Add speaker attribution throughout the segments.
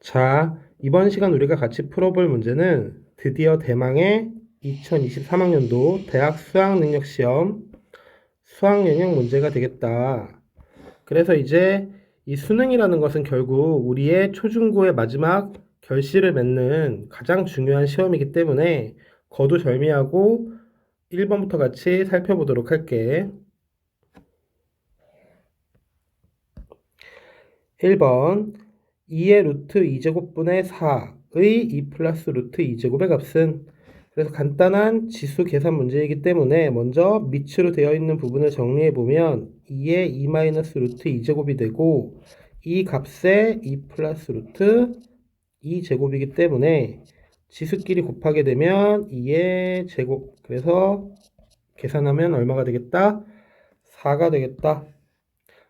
Speaker 1: 자, 이번 시간 우리가 같이 풀어볼 문제는 드디어 대망의 2023학년도 대학 수학능력시험 수학영역 문제가 되겠다. 그래서 이제 이 수능이라는 것은 결국 우리의 초중고의 마지막 결실을 맺는 가장 중요한 시험이기 때문에 거두절미하고 1번부터 같이 살펴보도록 할게. 1번 2의 루트 2제곱분의 4의 2 플러스 루트 2제곱의 값은, 그래서 간단한 지수 계산 문제이기 때문에 먼저 밑으로 되어 있는 부분을 정리해 보면 2의 2 마이너스 루트 2제곱이 되고 이 값의 2 플러스 루트 2제곱이기 때문에 지수끼리 곱하게 되면 2의 제곱, 그래서 계산하면 얼마가 되겠다? 4가 되겠다.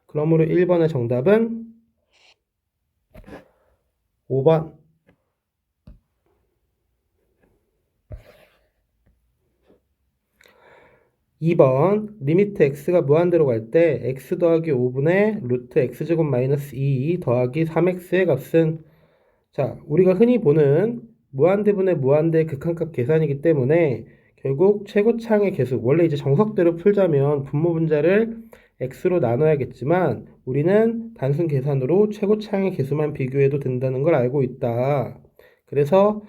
Speaker 1: 그러므로 1번의 정답은 5번. 2번 리미트 x가 무한대로 갈 때 x 더하기 5분의 루트 x제곱 마이너스 2 더하기 3x의 값은, 자, 우리가 흔히 보는 무한대분의 무한대 극한값 계산이기 때문에 결국 최고차항의 개수, 원래 이제 정석대로 풀자면 분모 분자를 x로 나눠야겠지만 우리는 단순 계산으로 최고차항의 개수만 비교해도 된다는 걸 알고 있다. 그래서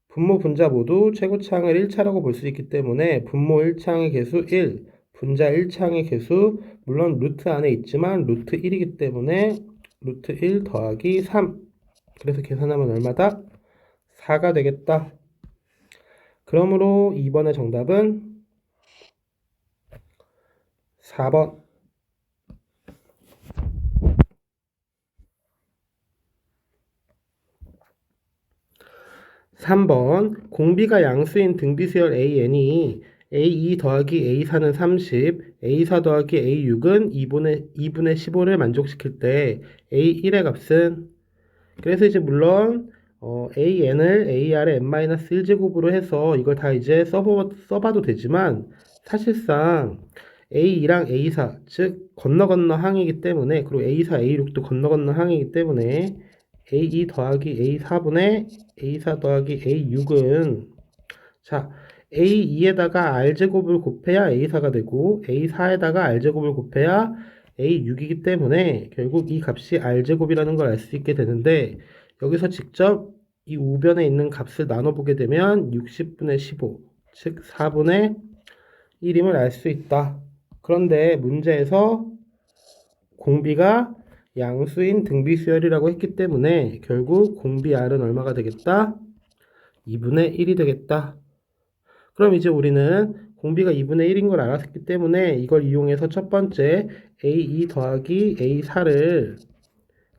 Speaker 1: 분모 분자 모두 최고차항을 1차라고 볼 수 있기 때문에 분모 1차항의 개수 1, 분자 1차항의 개수, 물론 루트 안에 있지만 루트 1이기 때문에 루트 1 더하기 3, 그래서 계산하면 얼마다? 4가 되겠다. 그러므로 2번의 정답은 4번. 3번 공비가 양수인 등비수열 AN이 A2 더하기 A4는 30, A4 더하기 A6은 2분의 15를 만족시킬 때 A1의 값은, 그래서 이제 물론 AN을 AR의 n-1제곱으로 해서 이걸 다 이제 써봐도 되지만 사실상 A2랑 A4, 즉 건너 항이기 때문에, 그리고 A4, A6도 건너 항이기 때문에 A2 더하기 A4분의 A4 더하기 A6은, 자, A2에다가 R제곱을 곱해야 A4가 되고 A4에다가 R제곱을 곱해야 A6이기 때문에 결국 이 값이 R제곱이라는 걸 알 수 있게 되는데, 여기서 직접 이 우변에 있는 값을 나눠보게 되면 60분의 15, 즉 4분의 1임을 알 수 있다. 그런데 문제에서 공비가 양수인 등비수열이라고 했기 때문에 결국 공비 R은 얼마가 되겠다? 2분의 1이 되겠다. 그럼 이제 우리는 공비가 2분의 1인 걸 알았기 때문에 이걸 이용해서 첫 번째 A2 더하기 A4를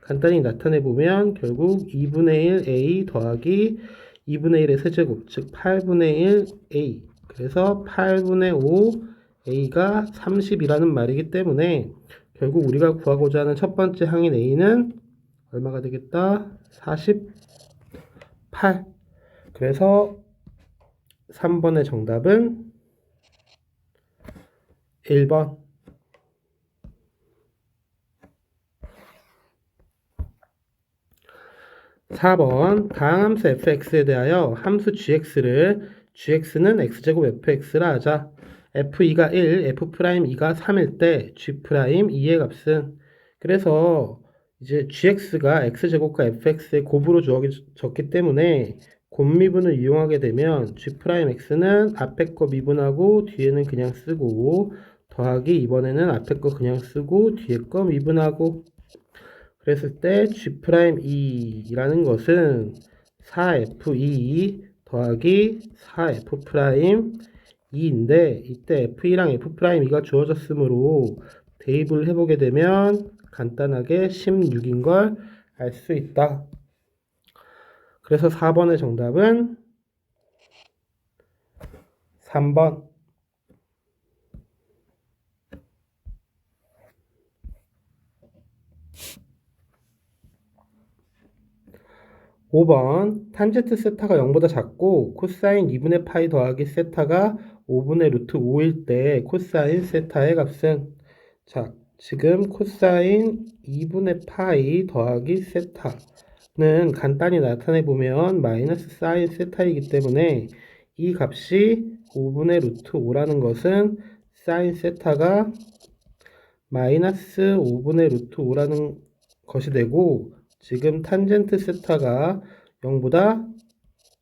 Speaker 1: 간단히 나타내 보면 결국 2분의 1 A 더하기 2분의 1의 세제곱, 즉 8분의 1 A, 그래서 8분의 5 A가 30이라는 말이기 때문에 결국 우리가 구하고자 하는 첫 번째 항인 A는 얼마가 되겠다? 48. 그래서 3번의 정답은 1번. 4번 다항함수 fx에 대하여 함수 gx는 x제곱 fx라 하자. f2가 1, f'2가 3일 때 g'2의 값은, 그래서 이제 gx가 x제곱과 fx의 곱으로 주어졌기 때문에 곱미분을 이용하게 되면 g'x는 앞에 거 미분하고 뒤에는 그냥 쓰고 더하기 이번에는 앞에 거 그냥 쓰고 뒤에 거 미분하고, 그랬을 때 G'2라는 것은 4F2 더하기 4F'2인데 이때 F2랑 F'2가 주어졌으므로 대입을 해보게 되면 간단하게 16인 걸 알 수 있다. 그래서 4번의 정답은 3번. 5번 탄젠트 세타가 0보다 작고 코사인 2분의 파이 더하기 세타가 5분의 루트 5일 때 코사인 세타의 값은, 자, 지금 코사인 2분의 파이 더하기 세타 는 간단히 나타내 보면 마이너스 사인 세타이기 때문에 이 값이 5분의 루트 5라는 것은 사인 세타가 마이너스 5분의 루트 5라는 것이 되고, 지금 탄젠트 세타가 0보다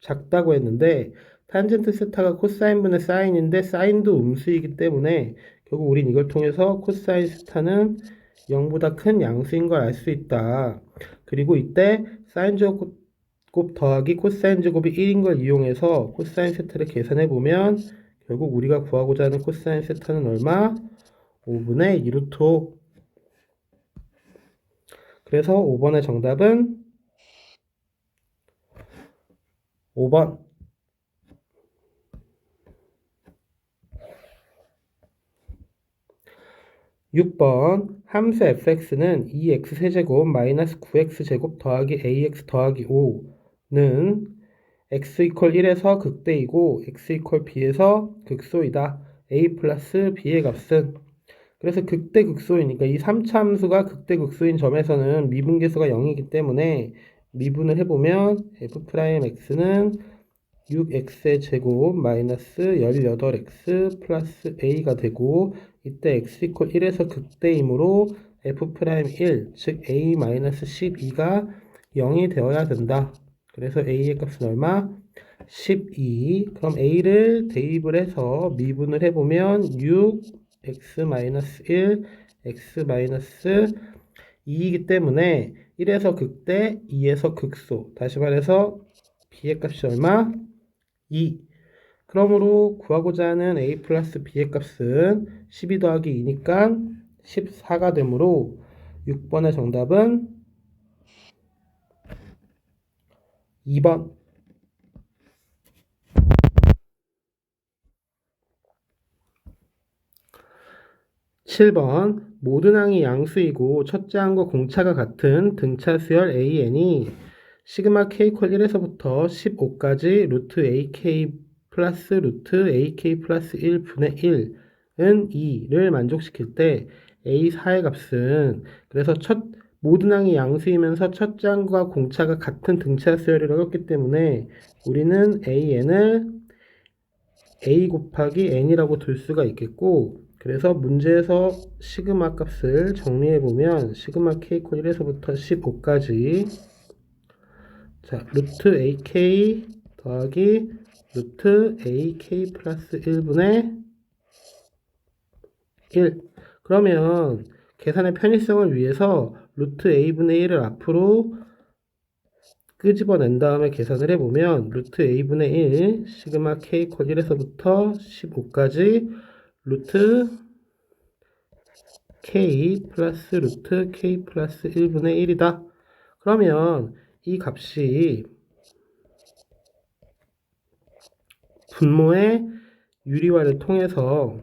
Speaker 1: 작다고 했는데 탄젠트 세타가 코사인분의 사인인데 사인도 음수이기 때문에 결국 우린 이걸 통해서 코사인 세타는 0보다 큰 양수인 걸 알 수 있다. 그리고 이때 사인 제곱 더하기 코사인 제곱이 1인 걸 이용해서 코사인 세타를 계산해 보면 결국 우리가 구하고자 하는 코사인 세타는 얼마? 5분의 2루트 5. 그래서 5번의 정답은 5번. 6번 함수 fx는 2x세제곱 마이너스 9x제곱 더하기 ax 더하기 5는 x 이퀄 1에서 극대이고 x 이퀄 b에서 극소이다. a 플러스 b의 값은, 그래서 극대 극소이니까 이 3차 함수가 극대 극소인 점에서는 미분계수가 0이기 때문에 미분을 해보면 f'x는 6x의 제곱 마이너스 18x 플러스 a가 되고, 이때 x 이퀄 1에서 극대이므로 f'1, 즉 a 마이너스 12가 0이 되어야 된다. 그래서 a의 값은 얼마? 12. 그럼 a를 대입을 해서 미분을 해보면 6x 마이너스 1, x 마이너스 2이기 때문에 1에서 극대, 2에서 극소. 다시 말해서 b의 값이 얼마? 2. 그러므로 구하고자 하는 a 플러스 b의 값은 12 더하기 2니까 14가 되므로 6번의 정답은 2번. 7번 모든 항이 양수이고 첫째 항과 공차가 같은 등차 수열 AN이 시그마 K 콜 1에서부터 15까지 루트 AK 플러스 루트 AK 플러스 1분의 1은 2를 만족시킬 때 A4의 값은, 그래서 모든 항이 양수이면서 첫째 항과 공차가 같은 등차 수열이라고 했기 때문에 우리는 AN을 A 곱하기 N이라고 둘 수가 있겠고, 그래서 문제에서 시그마 값을 정리해보면 시그마 K 콜 1에서부터 15까지 자, 루트 AK 더하기 루트 AK 플러스 1분의 1. 그러면 계산의 편의성을 위해서 루트 A분의 1을 앞으로 끄집어낸 다음에 계산을 해보면 루트 A분의 1 시그마 K 콜 1에서부터 15까지 루트 K 플러스 루트 K 플러스 1분의 1이다. 그러면 이 값이 분모의 유리화를 통해서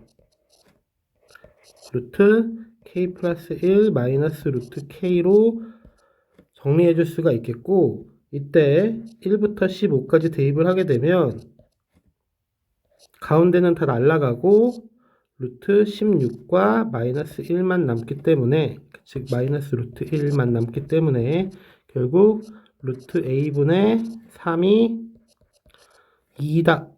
Speaker 1: 루트 K 플러스 1 마이너스 루트 K로 정리해 줄 수가 있겠고, 이때 1부터 15까지 대입을 하게 되면 가운데는 다 날라가고 루트 16과 마이너스 1만 남기 때문에, 즉 마이너스 루트 1만 남기 때문에 결국 루트 A분의 3이 2다.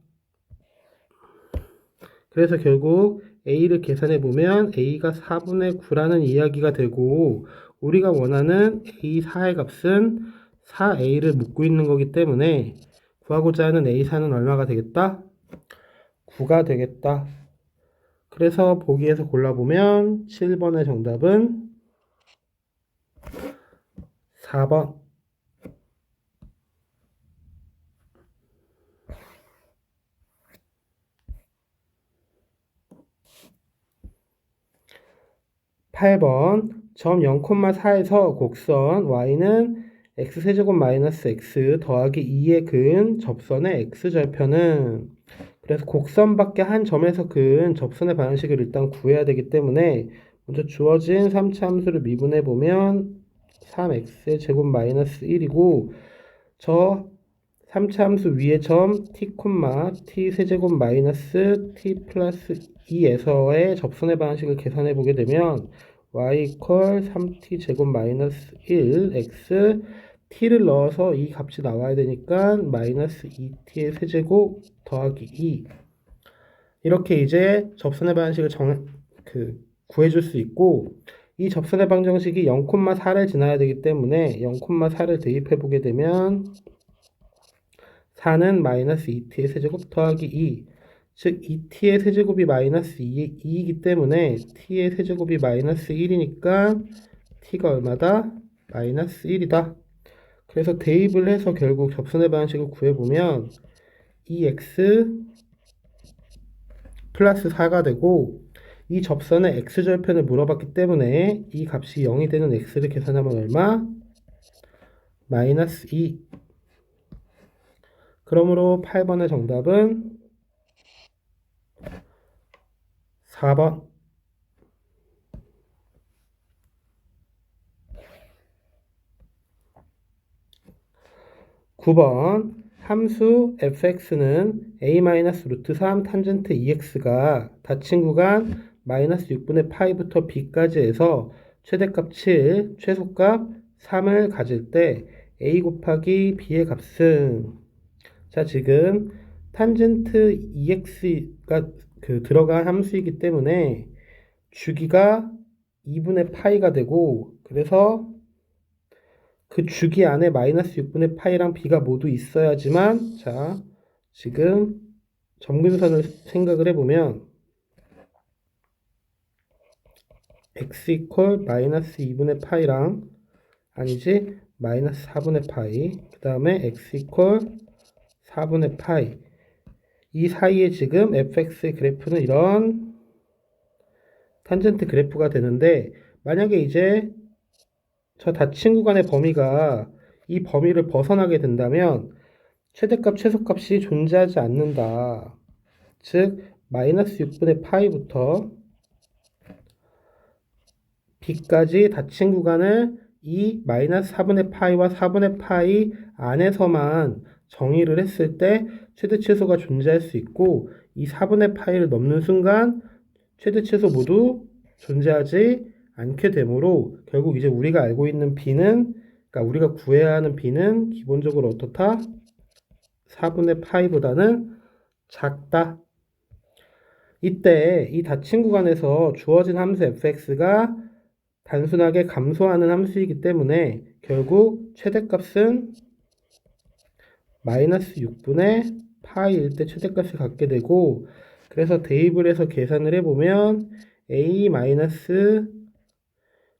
Speaker 1: 그래서 결국 A를 계산해 보면 A가 4분의 9라는 이야기가 되고, 우리가 원하는 A4의 값은 4A를 묻고 있는 거기 때문에 구하고자 하는 A4는 얼마가 되겠다? 9가 되겠다. 그래서 보기에서 골라보면 7번의 정답은 4번. 8번 점 0,4에서 곡선 y는 x세제곱 마이너스 x 더하기 2의 근 접선의 x절편은, 그래서 곡선밖에 한 점에서 근 접선의 방식을 일단 구해야 되기 때문에 먼저 주어진 3차 함수를 미분해 보면 3x의 제곱 마이너스 1이고, 저 3차 함수 위의 점 t, t 세제곱 마이너스 t 플러스 2에서의 접선의 방식을 계산해 보게 되면 y 이퀄 3t 제곱 마이너스 1 x t를 넣어서 이 값이 나와야 되니까 마이너스 2t의 세제곱 더하기 2. 이렇게 이제 접선의 방정식을 구해줄 수 있고, 이 접선의 방정식이 0,4를 지나야 되기 때문에 0,4를 대입해 보게 되면 4는 마이너스 2t의 세제곱 더하기 2. 즉 2t의 세제곱이 마이너스 2이기 때문에 t의 세제곱이 마이너스 1이니까 t가 얼마다? 마이너스 1이다. 그래서 대입을 해서 결국 접선의 방식을 구해보면 2x 플러스 4가 되고, 이 접선의 x절편을 물어봤기 때문에 이 값이 0이 되는 x를 계산하면 얼마? 마이너스 2. 그러므로 8번의 정답은 4번. 9번 함수 fx는 a-루트 3 탄젠트 2x가 닫힌 구간 마이너스 6분의 파이부터 b까지 해서 최대값 7, 최소값 3을 가질 때 a 곱하기 b의 값은, 자 지금 탄젠트 2x가 들어간 함수이기 때문에 주기가 2분의 파이가 되고, 그래서 그 주기 안에 마이너스 6분의 파이랑 b가 모두 있어야지만, 자 지금 점근선을 생각을 해보면 x 이퀄 마이너스 2분의 파이랑, 아니지, 마이너스 4분의 파이, 그 다음에 x 이퀄 4분의 파이, 이 사이에 지금 fx의 그래프는 이런 탄젠트 그래프가 되는데, 만약에 이제 저 닫힌 구간의 범위가 이 범위를 벗어나게 된다면 최대값 최소값이 존재하지 않는다. 즉 마이너스 6분의 파이부터 b까지 닫힌 구간을 이 마이너스 4분의 파이와 4분의 파이 안에서만 정의를 했을 때 최대 최소가 존재할 수 있고, 이 4분의 파이를 넘는 순간 최대 최소 모두 존재하지 않게 되므로 결국 이제 우리가 알고 있는 b는, 그러니까 우리가 구해야 하는 b는 기본적으로 어떻다? 4분의 파이보다는 작다. 이때 이 닫힌 구간에서 주어진 함수 fx가 단순하게 감소하는 함수이기 때문에 결국 최대값은 마이너스 6분의 파이일 때 최대값을 갖게 되고, 그래서 대입을 해서 계산을 해보면 a 마이너스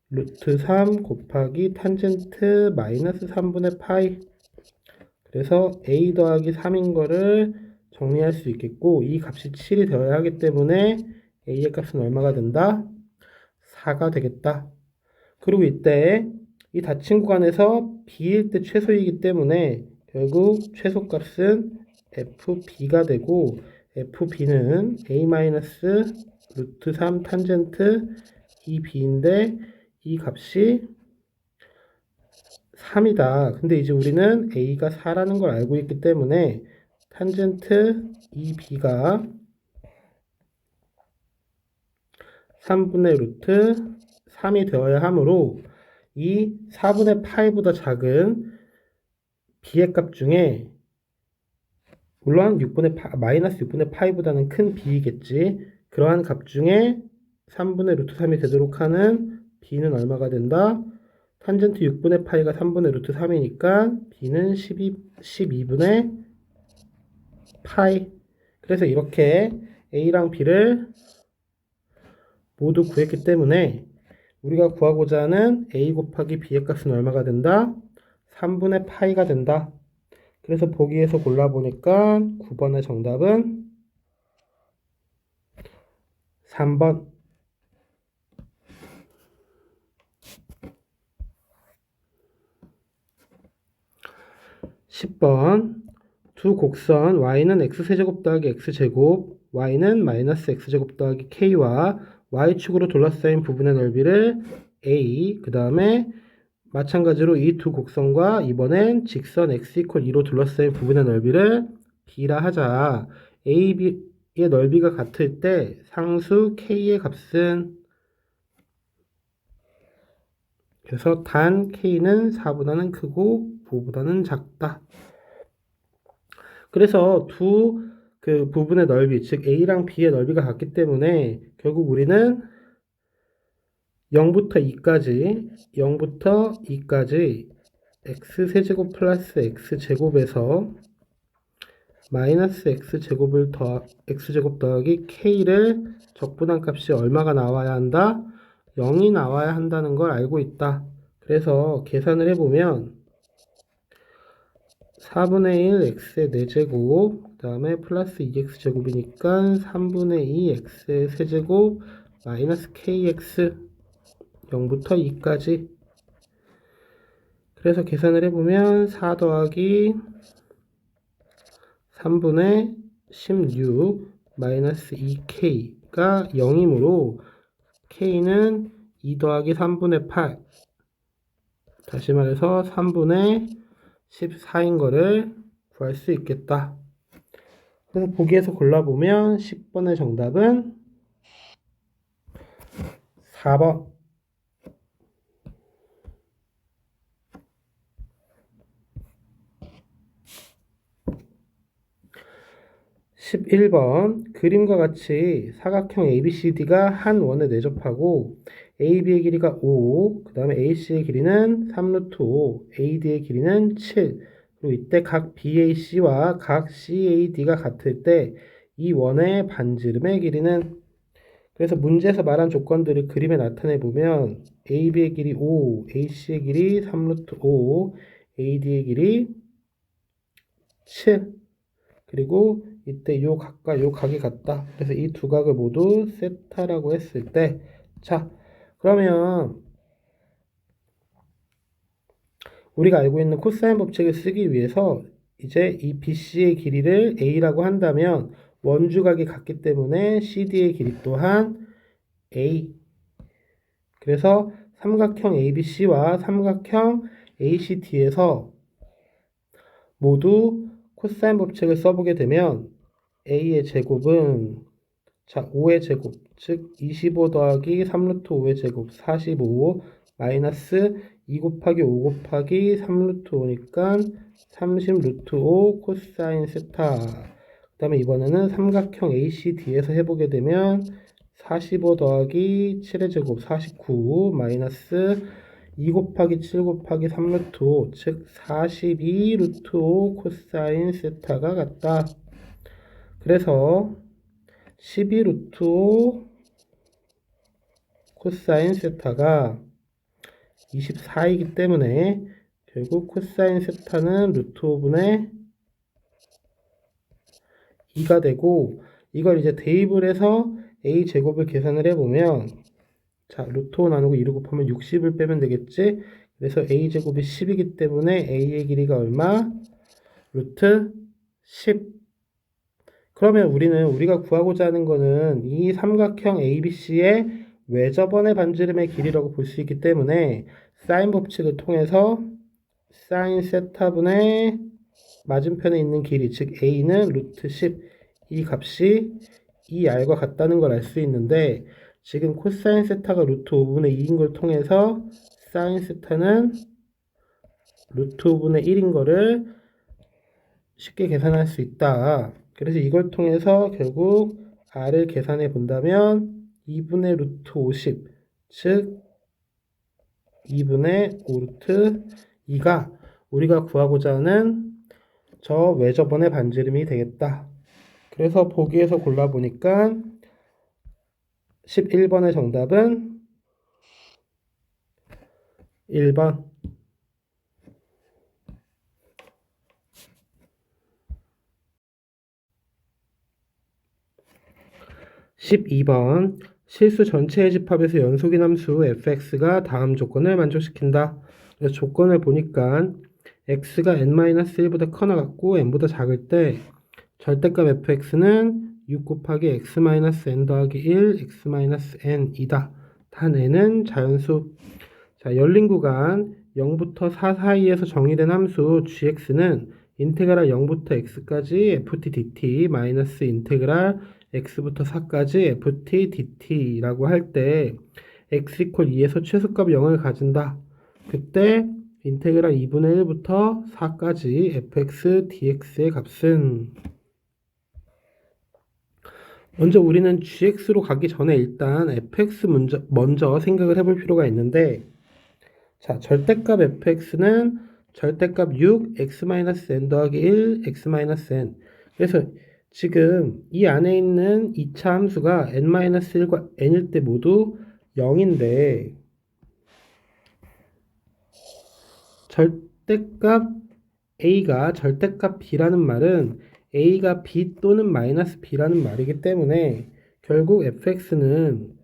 Speaker 1: 루트 3 곱하기 탄젠트 마이너스 3분의 파이, 그래서 a 더하기 3인 거를 정리할 수 있겠고, 이 값이 7이 되어야 하기 때문에 a의 값은 얼마가 된다? 4가 되겠다. 그리고 이때 이 닫힌 구간에서 b일 때 최소이기 때문에 결국 최소값은 fb가 되고, fb는 a-루트 3 탄젠트 2b인데 이 값이 3이다. 근데 이제 우리는 a가 4라는 걸 알고 있기 때문에 탄젠트 2b가 3분의 루트 3이 되어야 하므로 이 4분의 파이보다 작은 b의 값 중에, 물론 마이너스 6분의 파이보다는 큰 b이겠지, 그러한 값 중에 3분의 루트 3이 되도록 하는 b는 얼마가 된다? 탄젠트 6분의 파이가 3분의 루트 3이니까 b는 12분의 파이. 그래서 이렇게 a랑 b를 모두 구했기 때문에 우리가 구하고자 하는 a 곱하기 b의 값은 얼마가 된다? 3분의 파이가 된다. 그래서 보기에서 골라보니까 9번의 정답은 3번. 10번 두 곡선 y는 x세제곱 더하기 x제곱, y는 마이너스 x제곱 더하기 k와 y축으로 둘러싸인 부분의 넓이를 a, 그 다음에 마찬가지로 이 두 곡선과 이번엔 직선 x 이퀄 2로 둘러싸인 부분의 넓이를 b라 하자. a, b의 넓이가 같을 때 상수 k의 값은, 그래서 단 k는 4보다는 크고 5보다는 작다. 그래서 두 그 부분의 넓이, 즉 A랑 B의 넓이가 같기 때문에 결국 우리는 0부터 2까지 x세제곱 플러스 x제곱에서 마이너스 x제곱 더하기 k를 적분한 값이 얼마가 나와야 한다? 0이 나와야 한다는 걸 알고 있다. 그래서 계산을 해보면 4분의 1 x의 4제곱 그 다음에 플러스 2x제곱이니까 3분의 2 x의 세제곱 마이너스 kx 0부터 2까지. 그래서 계산을 해보면 4 더하기 3분의 16 마이너스 2k가 0이므로 k는 2 더하기 3분의 8 다시 말해서 3분의 14인 거를 구할 수 있겠다. 그래서 보기에서 골라보면 10번의 정답은 4번. 11번 그림과 같이 사각형 ABCD가 한 원에 내접하고 AB의 길이가 5, 그 다음에 AC의 길이는 3루트 5, AD의 길이는 7. 그리고 이때 각 BAC와 각 CAD가 같을 때 이 원의 반지름의 길이는, 그래서 문제에서 말한 조건들을 그림에 나타내 보면 AB의 길이 5, AC의 길이 3루트 5, AD의 길이 7. 그리고 이때 요 각과 요 각이 같다. 그래서 이 두 각을 모두 세타라고 했을 때, 자, 그러면 우리가 알고 있는 코사인 법칙을 쓰기 위해서 이제 이 BC의 길이를 A라고 한다면 원주각이 같기 때문에 CD의 길이 또한 A. 그래서 삼각형 ABC와 삼각형 ACD에서 모두 코사인 법칙을 써보게 되면 A의 제곱은, 자, 5의 제곱, 즉 25 더하기 3루트 5의 제곱 45 마이너스 2 곱하기 5 곱하기 3루트 5니까 30 루트 5 코사인 세타. 그 다음에 이번에는 삼각형 ACD에서 해보게 되면 45 더하기 7의 제곱 49 마이너스 2 곱하기 7 곱하기 3루트 5, 즉 42 루트 5 코사인 세타가 같다. 그래서 12 루트 5 코사인 세타가 24이기 때문에 결국 코사인 세타는 루트 5분의 2가 되고, 이걸 이제 대입을 해서 A 제곱을 계산을 해보면, 자, 루트 5 나누고 2를 곱하면 60을 빼면 되겠지? 그래서 A 제곱이 10이기 때문에 A의 길이가 얼마? 루트 10. 그러면 우리가 구하고자 하는 거는 이 삼각형 ABC의 외접원의 반지름의 길이라고 볼 수 있기 때문에 사인 법칙을 통해서 사인 세타분의 맞은편에 있는 길이, 즉 A는 루트 10, 이 값이 이 R과 같다는 걸 알 수 있는데, 지금 코사인 세타가 루트 5분의 2인 걸 통해서 사인 세타는 루트 5분의 1인 거를 쉽게 계산할 수 있다. 그래서 이걸 통해서 결국 R을 계산해 본다면 2분의 루트 50, 즉 2분의 5 루트 2가 우리가 구하고자 하는 저 외접원의 반지름이 되겠다. 그래서 보기에서 골라보니까 11번의 정답은 1번. 12번 실수 전체의 집합에서 연속인 함수 fx가 다음 조건을 만족시킨다. 그래서 조건을 보니까 x가 n-1보다 커나 같고 n보다 작을 때 절대값 fx는 6 곱하기 x-n 더하기 1 x-n이다. 단 n은 자연수. 자, 열린 구간 0부터 4 사이에서 정의된 함수 gx는 인테그랄 0부터 x까지 ft dt 마이너스 인테그랄 x부터 4까지 ft dt라고 할 때 x = 2에서 최소값 0을 가진다. 그때 인테그랄 2분의 1부터 4까지 fx dx의 값은 먼저 우리는 gx로 가기 전에 일단 fx 먼저 생각을 해볼 필요가 있는데 자, 절대값 fx는 절대값 6, x-n 더하기 1, x-n. 그래서 지금 이 안에 있는 2차 함수가 n-1과 n일 때 모두 0인데 절대값 a가 절대값 b라는 말은 a가 b 또는 마이너스 b라는 말이기 때문에 결국 fx는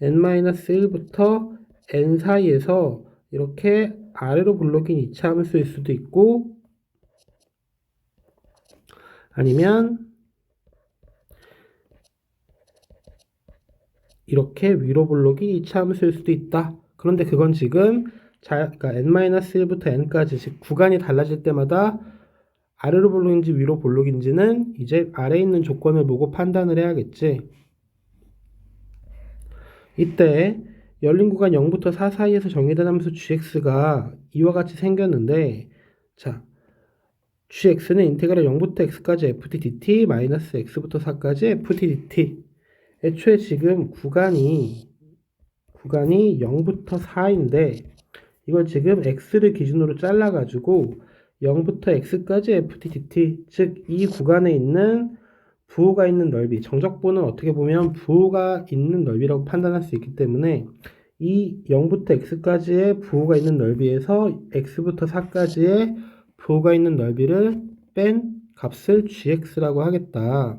Speaker 1: n-1부터 n 사이에서 이렇게 아래로 블록인 2차 함수일 수도 있고 아니면 이렇게 위로 블록이 2차 함수일 수도 있다. 그런데 그건 지금 그러니까 n-1부터 n까지 즉 구간이 달라질 때마다 아래로 블록인지 위로 블록인지는 이제 아래에 있는 조건을 보고 판단을 해야겠지. 이때 열린 구간 0부터 4 사이에서 정의된 함수 gx가 이와 같이 생겼는데 자 gx는 인테그랄 0부터 x까지 ft dt 마이너스 x부터 4까지 ft dt 애초에 지금 구간이 0부터 4인데 이걸 지금 x를 기준으로 잘라가지고 0부터 x까지 ft dt 즉 이 구간에 있는 부호가 있는 넓이 정적보는 어떻게 보면 부호가 있는 넓이라고 판단할 수 있기 때문에 이 0부터 x까지의 부호가 있는 넓이에서 x부터 4까지의 부호가 있는 넓이를 뺀 값을 gx라고 하겠다.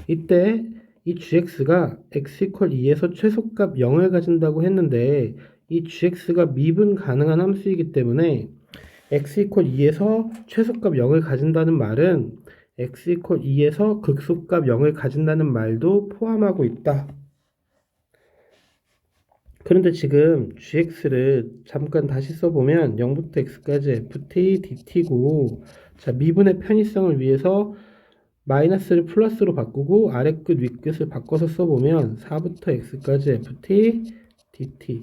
Speaker 1: 이때 이 gx가 x 이퀄 2에서 최소값 0을 가진다고 했는데 이 gx가 미분 가능한 함수이기 때문에 x 이퀄 2에서 최소값 0을 가진다는 말은 x 이퀄 2에서 극소값 0을 가진다는 말도 포함하고 있다. 그런데 지금 gx를 잠깐 다시 써보면 0부터 x까지 ft dt고 자 미분의 편의성을 위해서 마이너스를 플러스로 바꾸고 아래 끝 위 끝을 바꿔서 써보면 4부터 x까지 ft dt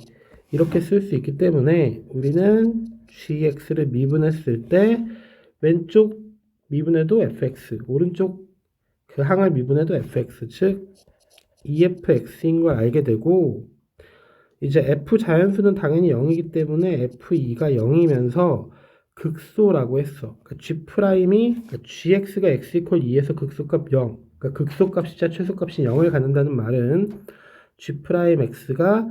Speaker 1: 이렇게 쓸 수 있기 때문에 우리는 gx를 미분했을 때 왼쪽 미분해도 fx 오른쪽 그 항을 미분해도 fx 즉 efx인 걸 알게 되고 이제 f 자연수는 당연히 0이기 때문에 f2가 0이면서 극소라고 했어. 그러니까 그러니까 gx가 x 이퀄 2에서 극소값 0. 그러니까 극소값이자 최소값이 0을 갖는다는 말은 g'x가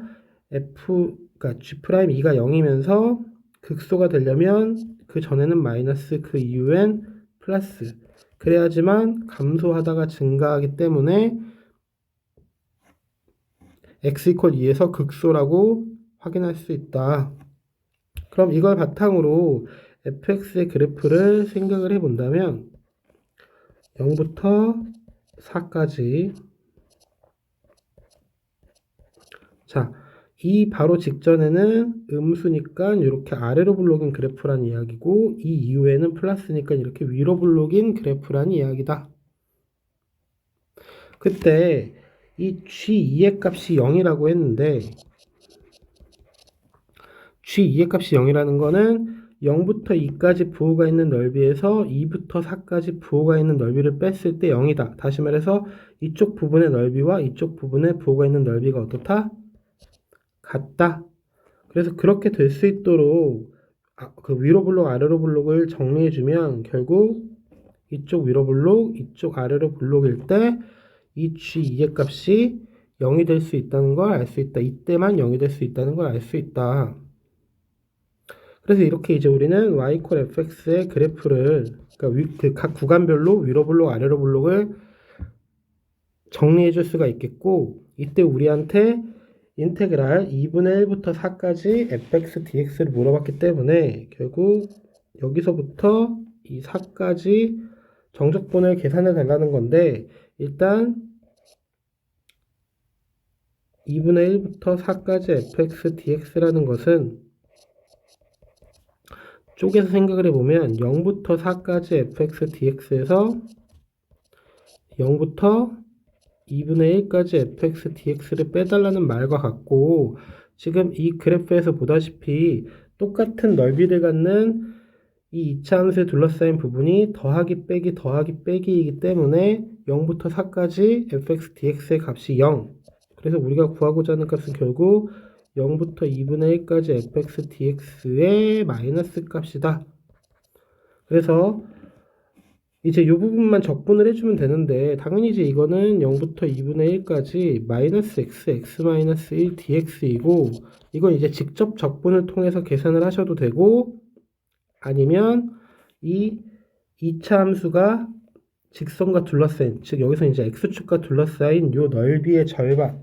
Speaker 1: 그러니까 g'2가 0이면서 극소가 되려면 그 전에는 마이너스 그 이후엔 플러스. 그래야지만 감소하다가 증가하기 때문에 x 이퀄 2에서 극소라고 확인할 수 있다. 그럼 이걸 바탕으로 fx의 그래프를 생각을 해본다면 0부터 4까지 자, 이 바로 직전에는 음수니까 이렇게 아래로 블록인 그래프란 이야기고 이 이후에는 플러스니까 이렇게 위로 블록인 그래프란 이야기다. 그때 이 g2의 값이 0이라고 했는데 g2의 값이 0이라는 거는 0부터 2까지 부호가 있는 넓이에서 2부터 4까지 부호가 있는 넓이를 뺐을 때 0이다. 다시 말해서 이쪽 부분의 넓이와 이쪽 부분의 부호가 있는 넓이가 어떻다? 같다. 그래서 그렇게 될 수 있도록 그 위로 블록 아래로 블록을 정리해주면 결국 이쪽 위로 블록 이쪽 아래로 블록일 때 이 g2의 값이 0이 될 수 있다는 걸 알 수 있다. 이때만 0이 될 수 있다는 걸 알 수 있다. 그래서 이렇게 이제 우리는 y = fx의 그래프를 그러니까 각 구간별로 위로 블록 아래로 블록을 정리해 줄 수가 있겠고 이때 우리한테 인테그랄 2분의 1부터 4까지 fx dx를 물어봤기 때문에 결국 여기서부터 이 4까지 정적분을 계산해 달라는 건데 일단 2분의 1부터 4까지 fx dx라는 것은 쪼개서 생각을 해보면 0부터 4까지 fx dx에서 0부터 2분의 1까지 fx dx를 빼달라는 말과 같고 지금 이 그래프에서 보다시피 똑같은 넓이를 갖는 이 이차함수에 둘러싸인 부분이 더하기 빼기 더하기 빼기이기 때문에 0부터 4까지 fx dx의 값이 0. 그래서 우리가 구하고자 하는 값은 결국 0부터 2분의 1까지 fx dx의 마이너스 값이다. 그래서 이제 이 부분만 적분을 해주면 되는데 당연히 이제 이거는 0부터 2분의 1까지 마이너스 x, x 마이너스 1 dx이고 이건 이제 직접 적분을 통해서 계산을 하셔도 되고 아니면 이 2차 함수가 직선과 둘러싸인, 즉 여기서 이제 x축과 둘러싸인 요 넓이의 절반,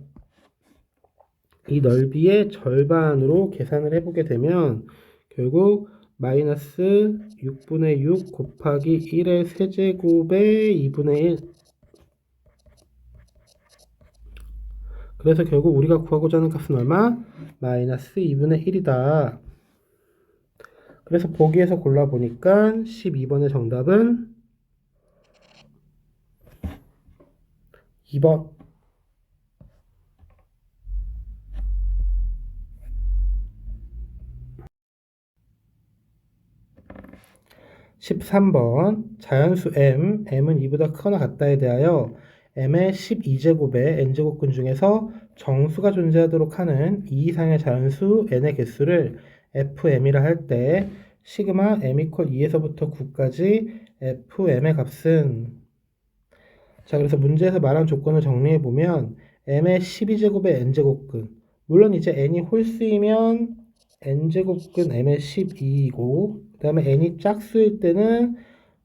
Speaker 1: 이 넓이의 절반으로 계산을 해보게 되면 결국 마이너스 6분의 6 곱하기 1의 세제곱의 2분의 1. 그래서 결국 우리가 구하고자 하는 값은 얼마? 마이너스 2분의 1이다. 그래서 보기에서 골라보니까 12번의 정답은 2번. 13번 자연수 m은 2보다 크거나 같다에 대하여 m의 12제곱의 n제곱근 중에서 정수가 존재하도록 하는 2 이상의 자연수 n의 개수를 fm이라 할 때 시그마 m 이퀄 2에서부터 9까지 fm의 값은, 자 그래서 문제에서 말한 조건을 정리해보면 m의 12제곱의 n제곱근, 물론 이제 n이 홀수이면 n제곱근 m의 12이고 그 다음에 n이 짝수일 때는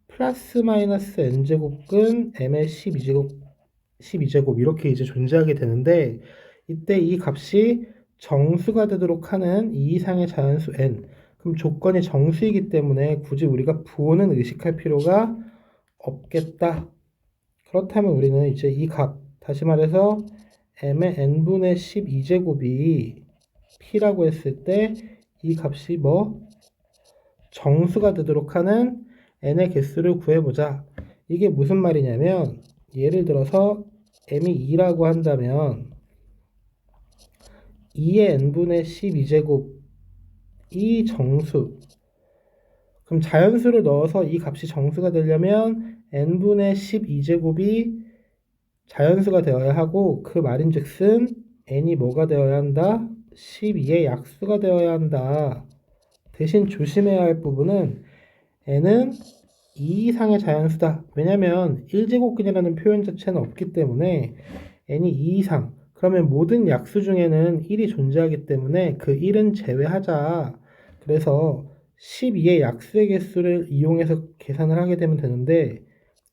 Speaker 1: 플러스 마이너스 n제곱근 m의 12제곱 이렇게 이제 존재하게 되는데 이때 이 값이 정수가 되도록 하는 2 이상의 자연수 n, 그럼 조건이 정수이기 때문에 굳이 우리가 부호는 의식할 필요가 없겠다. 그렇다면 우리는 이제 이 값, 다시 말해서 m의 n분의 12제곱이 p라고 했을 때 이 값이 뭐? 정수가 되도록 하는 n의 개수를 구해보자. 이게 무슨 말이냐면 예를 들어서 m이 2라고 한다면 2의 n분의 12제곱이 정수. 그럼 자연수를 넣어서 이 값이 정수가 되려면 n분의 12제곱이 자연수가 되어야 하고 그 말인즉슨 n이 뭐가 되어야 한다? 12의 약수가 되어야 한다. 대신 조심해야 할 부분은 n은 2 이상의 자연수다. 왜냐면 1제곱근이라는 표현 자체는 없기 때문에 n이 2 이상, 그러면 모든 약수 중에는 1이 존재하기 때문에 그 1은 제외하자. 그래서 12의 약수의 개수를 이용해서 계산을 하게 되면 되는데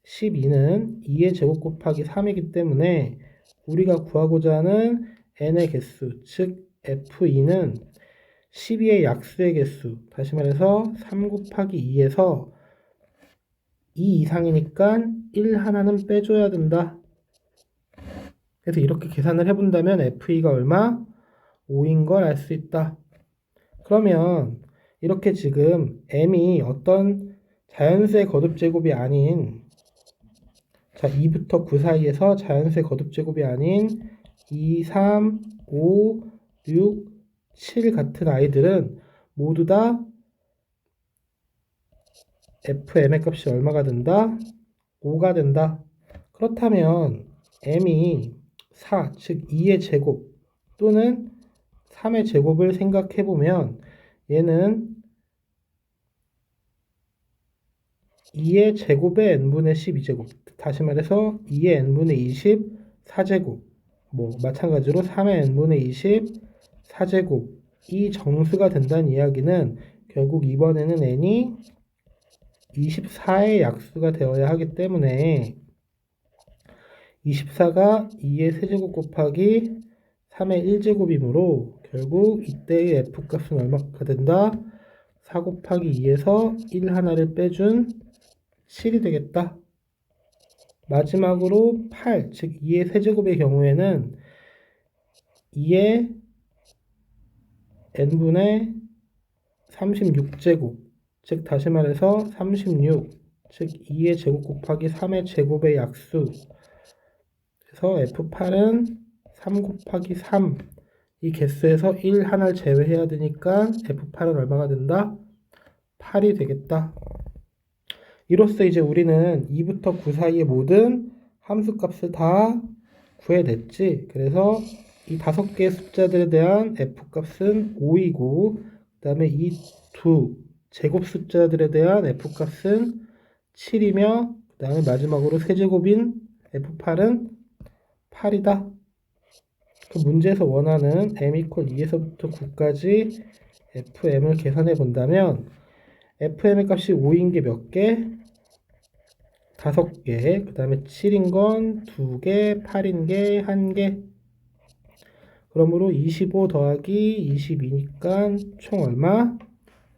Speaker 1: 12는 2의 제곱 곱하기 3이기 때문에 우리가 구하고자 하는 n의 개수, 즉 f2는 12의 약수의 개수, 다시 말해서 3 곱하기 2에서 2 이상이니까 1 하나는 빼줘야 된다. 그래서 이렇게 계산을 해본다면 f2가 얼마? 5인 걸 알 수 있다. 그러면 이렇게 지금 m이 어떤 자연수의 거듭제곱이 아닌, 자 2부터 9 사이에서 자연수의 거듭제곱이 아닌 2, 3, 5, 6, 7 같은 아이들은 모두 다 fm의 값이 얼마가 된다? 5가 된다. 그렇다면 m이 4, 즉 2의 제곱 또는 3의 제곱을 생각해보면 얘는 2의 제곱의 n분의 12제곱, 다시 말해서 2의 n분의 24제곱, 뭐 마찬가지로 3의 n분의 24제곱이 정수가 된다는 이야기는 결국 이번에는 n이 24의 약수가 되어야 하기 때문에 24가 2의 세제곱 곱하기 3의 1제곱이므로 결국 이때의 f값은 얼마가 된다? 4 곱하기 2에서 1 하나를 빼준 7이 되겠다. 마지막으로 8, 즉 2의 세제곱의 경우에는 2의 n분의 36제곱, 즉 다시 말해서 36, 즉 2의 제곱 곱하기 3의 제곱의 약수, 그래서 F8은 3 곱하기 3 이 개수에서 1 하나를 제외해야 되니까 F8은 얼마가 된다? 8이 되겠다. 이로써 이제 우리는 2부터 9 사이의 모든 함수값을 다 구해냈지. 그래서 이 5개의 숫자들에 대한 F값은 5이고, 그 다음에 이 두 제곱 숫자들에 대한 F값은 7이며, 그 다음에 마지막으로 세제곱인 F8은 8이다. 그 문제에서 원하는 m = 2에서부터 9까지 fm을 계산해 본다면 fm의 값이 5인 게 몇 개? 5개. 그 다음에 7인 건 2개, 8인 게 1개. 그러므로 25 더하기 22니까 총 얼마?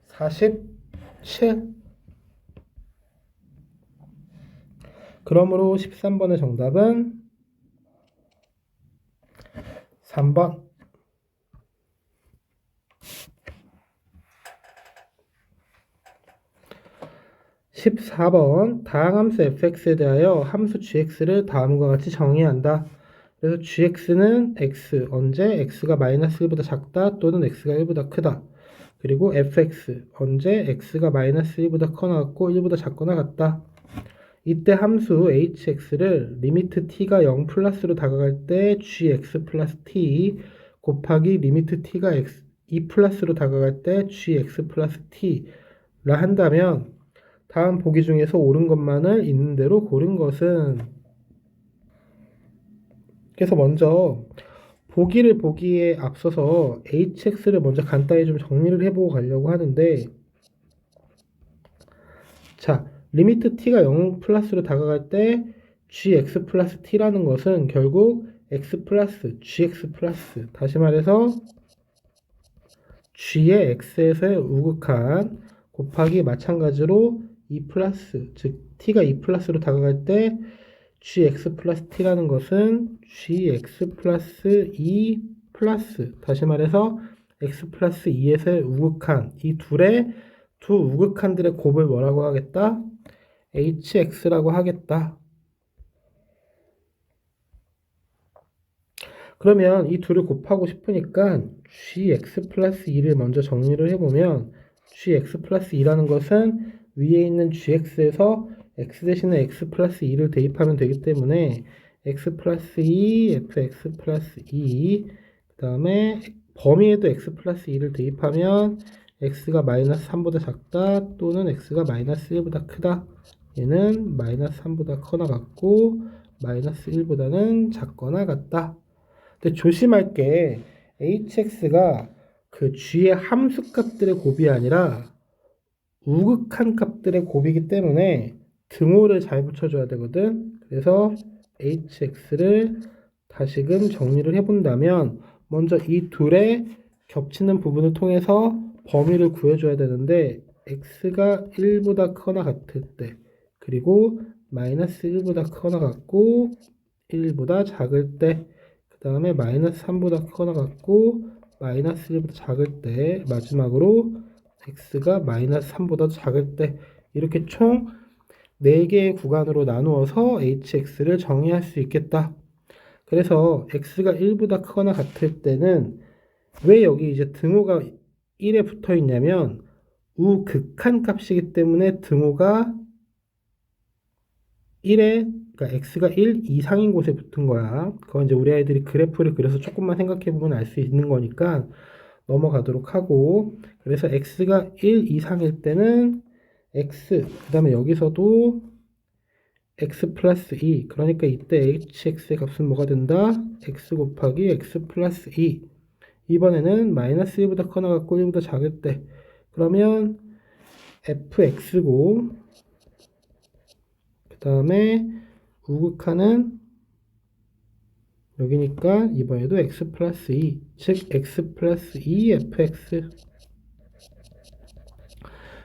Speaker 1: 47. 그러므로 13번의 정답은 3번. 14번 다항함수 fx에 대하여 함수 gx를 다음과 같이 정의한다. 그래서 gx는 x, 언제 x가 마이너스 1보다 작다 또는 x가 1보다 크다. 그리고 fx, 언제 x가 마이너스 1보다 커나 같고 1보다 작거나 같다. 이때 함수 hx를 리미트 t가 0 플러스로 다가갈 때 gx 플러스 t 곱하기 리미트 t가 2 플러스로 다가갈 때 gx 플러스 t라 한다면 다음 보기 중에서 옳은 것만을 있는 대로 고른 것은. 그래서 먼저 보기를 보기에 앞서서 hx를 먼저 간단히 좀 정리를 해보고 가려고 하는데, 자, 리미트 t가 0 플러스로 다가갈 때 gx 플러스 t라는 것은 결국 x 플러스 gx 플러스, 다시 말해서 g의 x에서의 우극한 곱하기 마찬가지로 2 플러스, 즉 t가 2 플러스로 다가갈 때 gx 플러스 t라는 것은 gx 플러스 2 플러스, 다시 말해서 x 플러스 2에서의 우극한, 이 두 우극한들의 곱을 뭐라고 하겠다? hx라고 하겠다. 그러면 이 둘을 곱하고 싶으니까 gx 플러스 2를 먼저 정리를 해보면 gx 플러스 2라는 것은 위에 있는 gx에서 x 대신에 x 플러스 2를 대입하면 되기 때문에 x 플러스 2, fx 플러스 2, 그 다음에 범위에도 x 플러스 2를 대입하면 x가 마이너스 3보다 작다 또는 x가 마이너스 1보다 크다. 얘는 마이너스 3보다 커나 같고 마이너스 1보다는 작거나 같다. 근데 조심할 게 hx가 그 g의 함수값들의 곱이 아니라 우극한 값들의 곱이기 때문에 등호를 잘 붙여줘야 되거든. 그래서 hx를 다시금 정리를 해본다면 먼저 이 둘의 겹치는 부분을 통해서 범위를 구해줘야 되는데 x가 1보다 크거나 같을 때, 그리고 마이너스 1보다 크거나 같고 1보다 작을 때, 그 다음에 마이너스 3보다 크거나 같고 마이너스 1보다 작을 때, 마지막으로 x가 마이너스 3보다 작을 때, 이렇게 총 4개의 구간으로 나누어서 hx를 정의할 수 있겠다. 그래서 x가 1보다 크거나 같을 때는 왜 여기 이제 등호가 1에 붙어 있냐면 우극한 값이기 때문에 등호가 1에, 그러니까 x가 1 이상인 곳에 붙은 거야. 그건 이제 우리 아이들이 그래프를 그려서 조금만 생각해 보면 알 수 있는 거니까 넘어가도록 하고, 그래서 x가 1 이상일 때는 x, 그 다음에 여기서도 x 플러스 2, 그러니까 이때 hx의 값은 뭐가 된다? x 곱하기 x 플러스 2. 이번에는 마이너스 1보다 커나 같고 1보다 작을 때, 그러면 fx고, 그 다음에 우극한은 여기니까 이번에도 x 플러스 2, 즉 x 플러스 2 fx.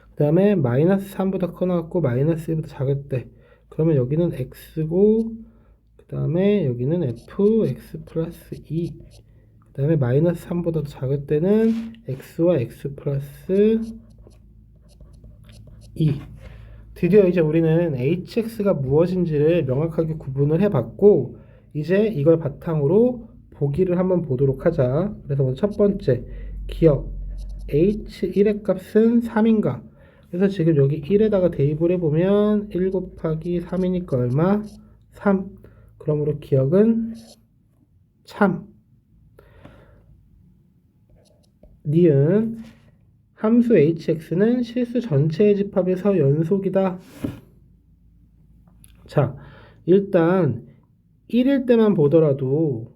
Speaker 1: 그 다음에 마이너스 3보다 커나 같고 마이너스 1보다 작을 때, 그러면 여기는 x고, 그 다음에 여기는 fx 플러스 2, 그 다음에 마이너스 3보다 작을 때는 x와 x 플러스 2. 드디어 이제 우리는 hx가 무엇인지를 명확하게 구분을 해봤고, 이제 이걸 바탕으로 보기를 한번 보도록 하자. 그래서 먼저 첫 번째, 기억 h1의 값은 3인가? 그래서 지금 여기 1에다가 대입을 해보면 1 곱하기 3이니까 얼마? 3. 그러므로 기억은 참. 니은 함수 hx는 실수 전체의 집합에서 연속이다. 자, 일단 1일 때만 보더라도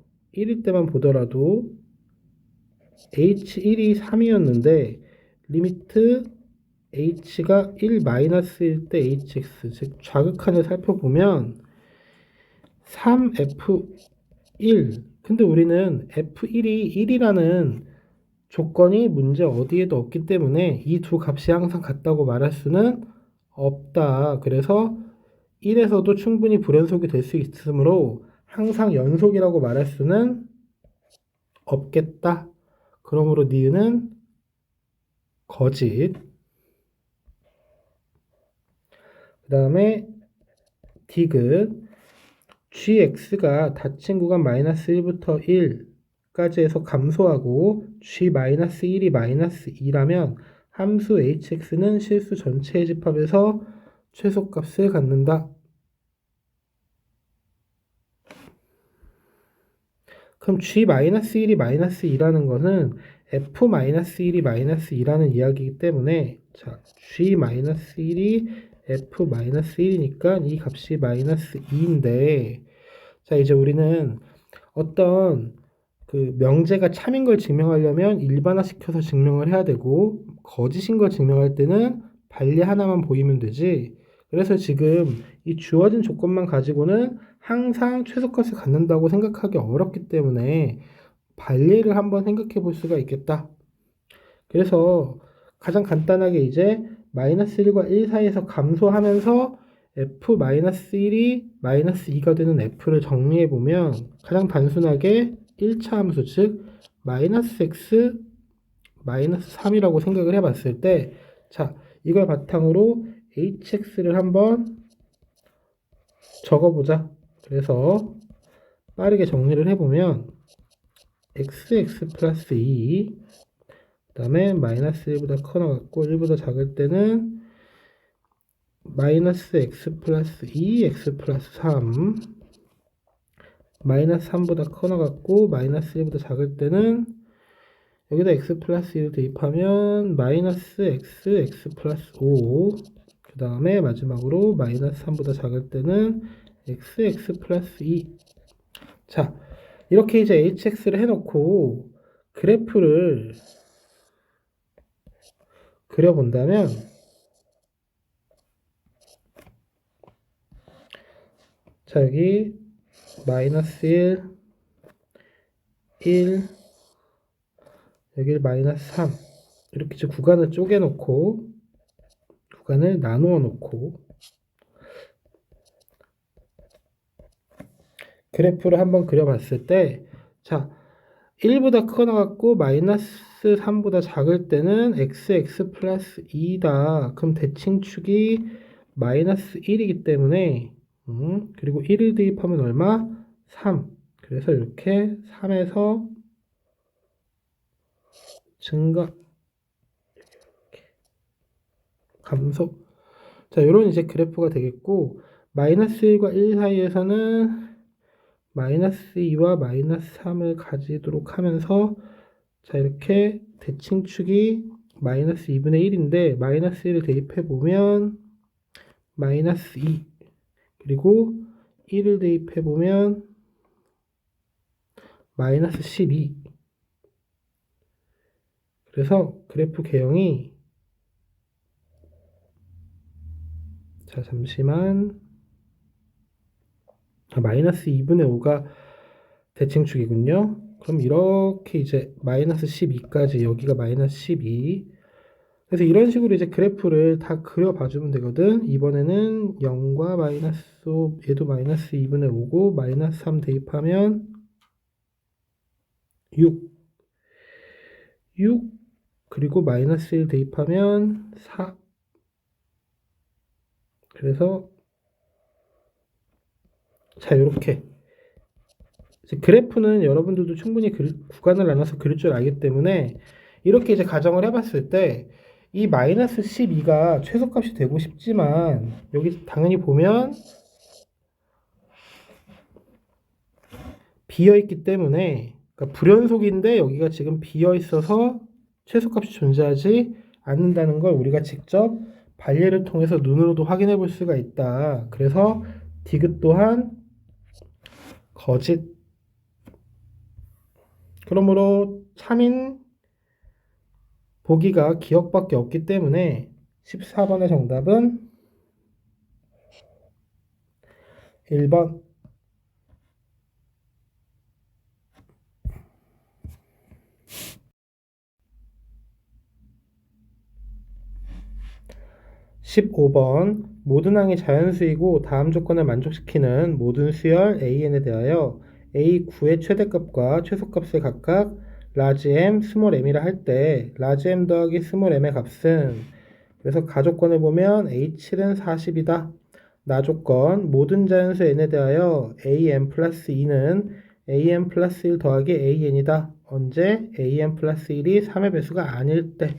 Speaker 1: h1이 3이었는데 리미트 h가 1 마이너스일 때 hx, 즉 좌극한을 살펴보면 3f1. 근데 우리는 f1이 1이라는 조건이 문제 어디에도 없기 때문에 이 두 값이 항상 같다고 말할 수는 없다. 그래서 1에서도 충분히 불연속이 될 수 있으므로 항상 연속이라고 말할 수는 없겠다. 그러므로 니은은 거짓. 그 다음에 디귿 gx가 닫힌 구간 마이너스 1부터 1까지 해서 감소하고 g-1이 마이너스 2라면 함수 hx는 실수 전체의 집합에서 최소값을 갖는다. 그럼 g-1이 마이너스 2라는 것은 f-1이 마이너스 2라는 이야기이기 때문에 자, g-1이 f-1이니까 이 값이 마이너스 2인데 자, 이제 우리는 어떤 그 명제가 참인 걸 증명하려면 일반화시켜서 증명을 해야 되고 거짓인 걸 증명할 때는 반례 하나만 보이면 되지. 그래서 지금 이 주어진 조건만 가지고는 항상 최소값을 갖는다고 생각하기 어렵기 때문에 반례를 한번 생각해 볼 수가 있겠다. 그래서 가장 간단하게 이제 마이너스 1과 1 사이에서 감소하면서 f-1이 마이너스 2가 되는 f를 정리해 보면 가장 단순하게 1차 함수 즉 마이너스 x 마이너스 3이라고 생각을 해봤을 때 자, 이걸 바탕으로 hx를 한번 적어보자. 그래서 빠르게 정리를 해보면 xx 플러스 2 그 다음에 마이너스 1보다 커나갔고 1보다 작을 때는 마이너스 x 플러스 2 x 플러스 3 마이너스 3보다 커나갔고 마이너스 1보다 작을 때는 여기다 x 플러스 2를 대입하면 마이너스 x x 플러스 5 그 다음에 마지막으로 마이너스 3보다 작을 때는 x x 플러스 2. 자, 이렇게 이제 hx를 해놓고 그래프를 그려본다면 자, 여기 마이너스 1, 1, 여기 마이너스 3 이렇게 이제 구간을 쪼개놓고 구간을 나누어 놓고 그래프를 한번 그려봤을 때 자, 1보다 커나갔고 마이너스 3보다 작을 때는 x 플러스 2다. 그럼 대칭축이 마이너스 1이기 때문에 그리고 1을 대입하면 얼마? 3. 그래서 이렇게 3에서 증가 감소. 자, 이런 이제 그래프가 되겠고 마이너스 1과 1 사이에서는 마이너스 2와 마이너스 3을 가지도록 하면서 자, 이렇게 대칭축이 마이너스 2분의 1인데 마이너스 1을 대입해 보면 마이너스 2 그리고 1을 대입해 보면 마이너스 12. 그래서 그래프 개형이 자, 잠시만 마이너스 2분의 5가 대칭축이군요. 그럼 이렇게 이제 마이너스 12까지 여기가 마이너스 12. 그래서 이런 식으로 이제 그래프를 다 그려봐 주면 되거든. 이번에는 0과 마이너스 5, 얘도 마이너스 2분의 5고 마이너스 3 대입하면 6. 6 그리고 마이너스 1 대입하면 4. 그래서 자, 이렇게 그래프는 여러분들도 충분히 구간을 나눠서 그릴 줄 알기 때문에 이렇게 이제 가정을 해봤을 때 이 마이너스 12가 최소값이 되고 싶지만 여기 당연히 보면 비어있기 때문에 그러니까 불연속인데 여기가 지금 비어있어서 최소값이 존재하지 않는다는 걸 우리가 직접 발례를 통해서 눈으로도 확인해 볼 수가 있다. 그래서 디귿 또한 거짓. 그러므로 참인 보기가 기억밖에 없기 때문에 14번의 정답은 1번. 15번 모든 항이 자연수이고 다음 조건을 만족시키는 모든 수열 AN에 대하여 A9의 최대값과 최소값을 각각 라지 M, 스몰 m이라 할 때 라지 M 더하기 스몰 m의 값은 그래서 가조건을 보면 A7은 40이다. 나조건 모든 자연수 n에 대하여 AM 플러스 2는 AM 플러스 1 더하기 AN이다. 언제? AM 플러스 1이 3의 배수가 아닐 때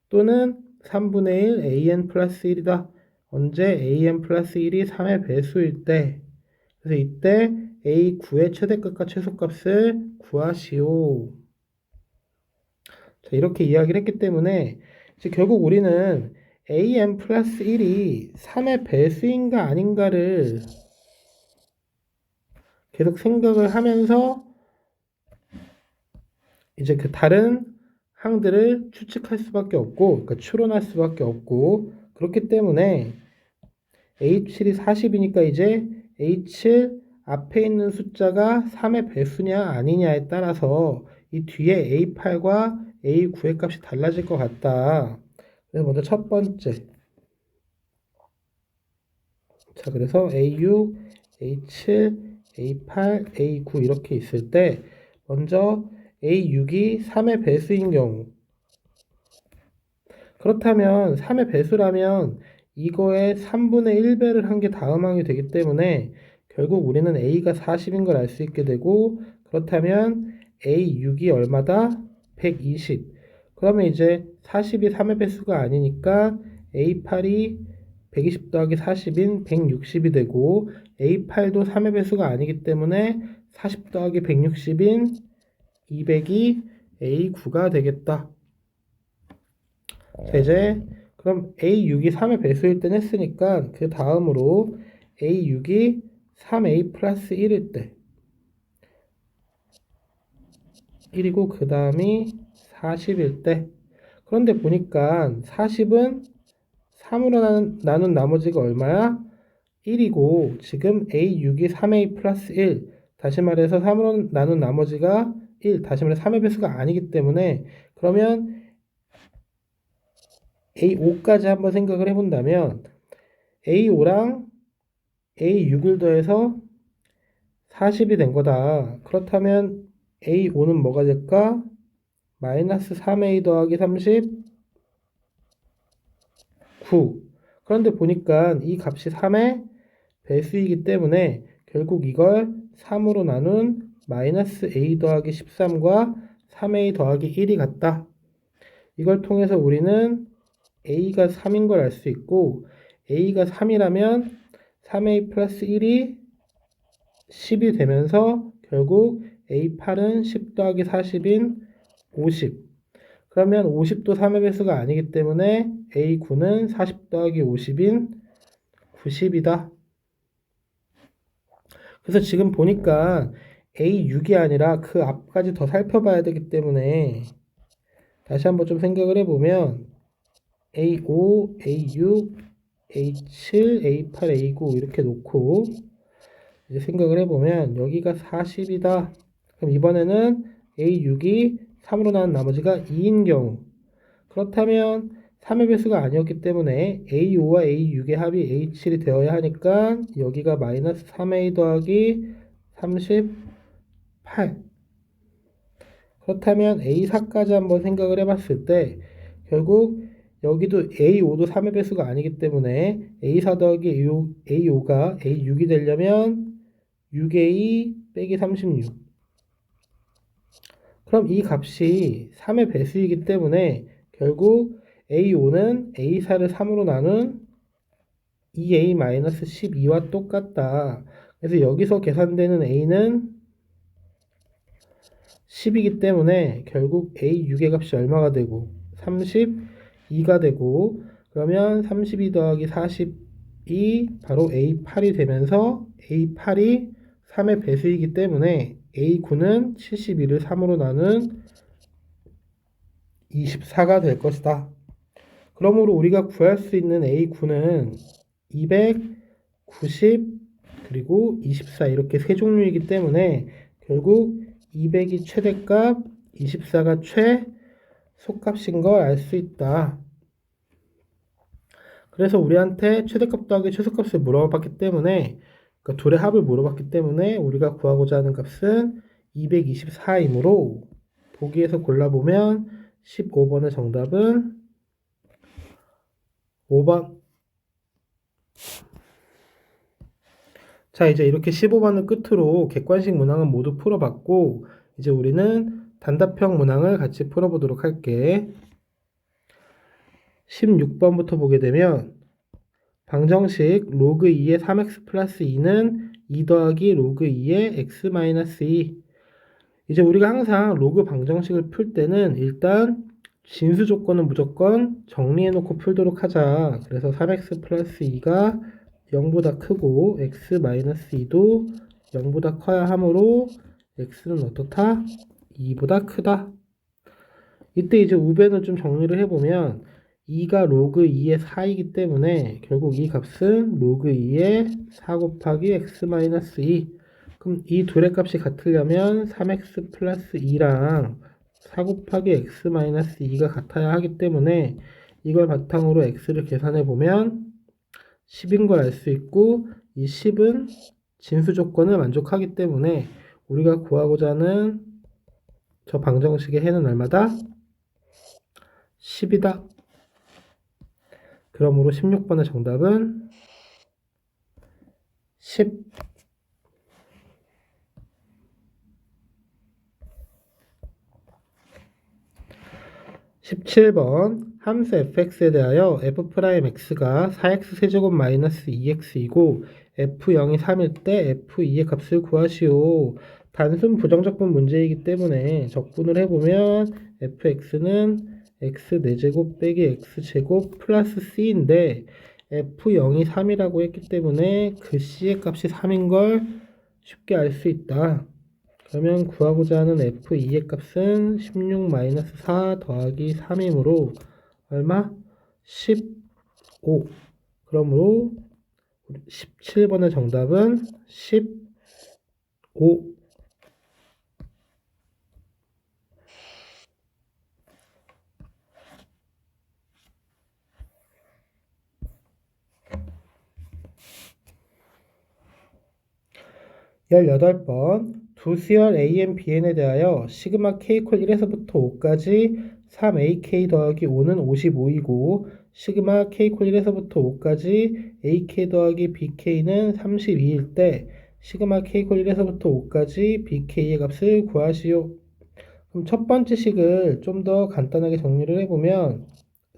Speaker 1: 또는 3분의 1 an 플러스 1이다. 언제 an 플러스 1이 3의 배수일 때. 그래서 이때 a9의 최대값과 최소값을 구하시오. 자, 이렇게 이야기를 했기 때문에 이제 결국 우리는 an 플러스 1이 3의 배수인가 아닌가를 계속 생각을 하면서 이제 그 다른 항들을 추측할 수밖에 없고, 그러니까 추론할 수밖에 없고, 그렇기 때문에 A7이 40이니까 이제 A7 앞에 있는 숫자가 3의 배수냐 아니냐에 따라서 이 뒤에 A8과 A9의 값이 달라질 것 같다. 그래서 먼저 첫 번째. 자, 그래서 A6, A7, A8, A9 이렇게 있을 때 먼저 A6이 3의 배수인 경우 그렇다면 3의 배수라면 이거에 3분의 1배를 한 게 다음 항이 되기 때문에 결국 우리는 A가 40인 걸 알 수 있게 되고 그렇다면 A6이 얼마다? 120. 그러면 이제 40이 3의 배수가 아니니까 A8이 120 더하기 40인 160이 되고 A8도 3의 배수가 아니기 때문에 40 더하기 160인 200이 A9가 되겠다. 자, 이제 그럼 A6이 3의 배수일 땐 했으니까 그 다음으로 A6이 3A 플러스 1일 때 1이고 그 다음이 40일 때 그런데 보니까 40은 3으로 나눈 나머지가 얼마야? 1이고 지금 A6이 3A 플러스 1 다시 말해서 3으로 나눈 나머지가 1 다시 말해서 3의 배수가 아니기 때문에 그러면 A5까지 한번 생각을 해본다면 A5랑 A6을 더해서 40이 된 거다. 그렇다면 A5는 뭐가 될까? 마이너스 3A 더하기 30 9. 그런데 보니까 이 값이 3의 배수이기 때문에 결국 이걸 3으로 나눈 마이너스 A 더하기 13과 3A 더하기 1이 같다. 이걸 통해서 우리는 A가 3인 걸 알 수 있고 A가 3이라면 3A 플러스 1이 10이 되면서 결국 A8은 10 더하기 40인 50. 그러면 50도 3의 배수가 아니기 때문에 A9는 40 더하기 50인 90이다. 그래서 지금 보니까 A6이 아니라 그 앞까지 더 살펴봐야 되기 때문에 다시 한번 좀 생각을 해보면 A5, A6, A7, A8, A9 이렇게 놓고 이제 생각을 해보면 여기가 40이다. 그럼 이번에는 A6이 3으로 나온 나머지가 2인 경우 그렇다면 3의 배수가 아니었기 때문에 A5와 A6의 합이 A7이 되어야 하니까 여기가 마이너스 3A 더하기 38 그렇다면 A4까지 한번 생각을 해봤을 때 결국 여기도 A5도 3의 배수가 아니기 때문에 A4 더하기 A5가 A6이 되려면 6a 빼기 36. 그럼 이 값이 3의 배수이기 때문에 결국 a5는 a4를 3으로 나눈 2a-12와 똑같다. 그래서 여기서 계산되는 a는 10이기 때문에 결국 a6의 값이 얼마가 되고 32가 되고, 그러면 32 더하기 40이 바로 a8이 되면서 a8이 3의 배수이기 때문에 a9는 72를 3으로 나눈 24가 될 것이다. 그러므로 우리가 구할 수 있는 a9는 290 그리고 24 이렇게 세 종류이기 때문에 결국 200이 최대값, 24가 최소값인 걸 알 수 있다. 그래서 우리한테 최대값 더하기 최소값을 물어봤기 때문에, 그러니까 둘의 합을 물어봤기 때문에 우리가 구하고자 하는 값은 224이므로 보기에서 골라보면 15번의 정답은 5번. 자, 이제 이렇게 15번을 끝으로 객관식 문항은 모두 풀어봤고, 이제 우리는 단답형 문항을 같이 풀어보도록 할게. 16번부터 보게 되면 방정식 로그 2의 3x 플러스 2는 2 더하기 로그 2의 x 마이너스 2. 이제 우리가 항상 로그 방정식을 풀 때는 일단 진수 조건은 무조건 정리해 놓고 풀도록 하자. 그래서 3x 플러스 2가 0보다 크고 x 마이너스 2도 0보다 커야 하므로 x는 어떻다? 2보다 크다. 이때 이제 우변을 좀 정리를 해보면 2가 로그 2의 4이기 때문에 결국 이 값은 로그 2의 4 곱하기 x 마이너스 2. 그럼 이 둘의 값이 같으려면 3x 플러스 2랑 4 곱하기 x 마이너스 2가 같아야 하기 때문에 이걸 바탕으로 x를 계산해 보면 10인 걸 알 수 있고, 이 10은 진수 조건을 만족하기 때문에 우리가 구하고자 하는 저 방정식의 해는 얼마다? 10이다. 그러므로 16번의 정답은 10. 17번 함수 fx에 대하여 f'x가 4x 세제곱 마이너스 2x이고 f0이 3일 때 f2의 값을 구하시오. 단순 부정적분 문제이기 때문에 적분을 해보면 fx는 x 4제곱 빼기 x제곱 플러스 c인데 f0이 3이라고 했기 때문에 그 c의 값이 3인 걸 쉽게 알 수 있다. 그러면 구하고자 하는 f2의 값은 16-4 더하기 3이므로 얼마? 15. 그러므로 17번의 정답은 15. 18번 두 수열 a, n, b, n에 대하여 시그마 k 콜 1에서부터 5까지 3ak 더하기 5는 55이고 시그마 k 콜 1에서부터 5까지 ak 더하기 bk는 32일 때 시그마 k 콜 1에서부터 5까지 bk의 값을 구하시오. 그럼 첫 번째 식을 좀 더 간단하게 정리를 해보면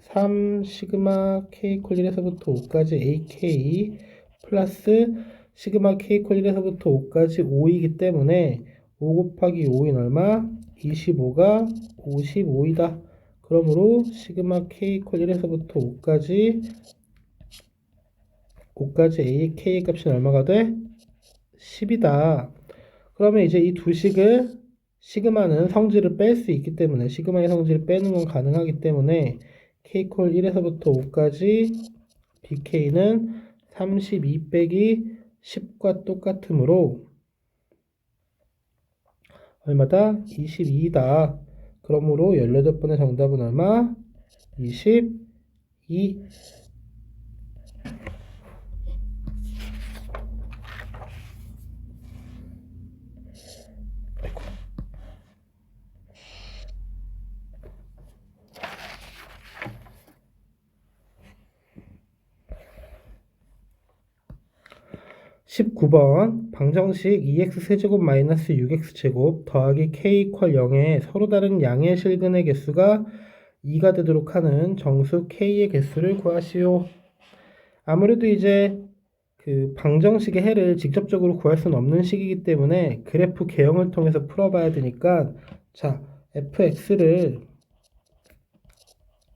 Speaker 1: 3 시그마 k 콜 1에서부터 5까지 ak 플러스 시그마 k 콜 1에서부터 5까지 5이기 때문에 5 곱하기 5인 얼마? 25가 55이다. 그러므로 시그마 k 콜 1에서부터 5까지 ak의 값은 얼마가 돼? 10이다. 그러면 이제 이 두 식을 시그마는 성질을 뺄 수 있기 때문에 시그마의 성질을 빼는 건 가능하기 때문에 k콜 1에서부터 5까지 bk는 32 빼기 10과 똑같으므로 얼마다? 22이다. 그러므로 18번의 정답은 얼마? 22. 19번 방정식 2x 마이너스 6x 더하기 k 이퀄 0에 서로 다른 양의 실근의 개수가 2가 되도록 하는 정수 k의 개수를 구하시오. 아무래도 이제 그 방정식의 해를 직접적으로 구할 수는 없는 식이기 때문에 그래프 개형을 통해서 풀어봐야 되니까, 자, fx를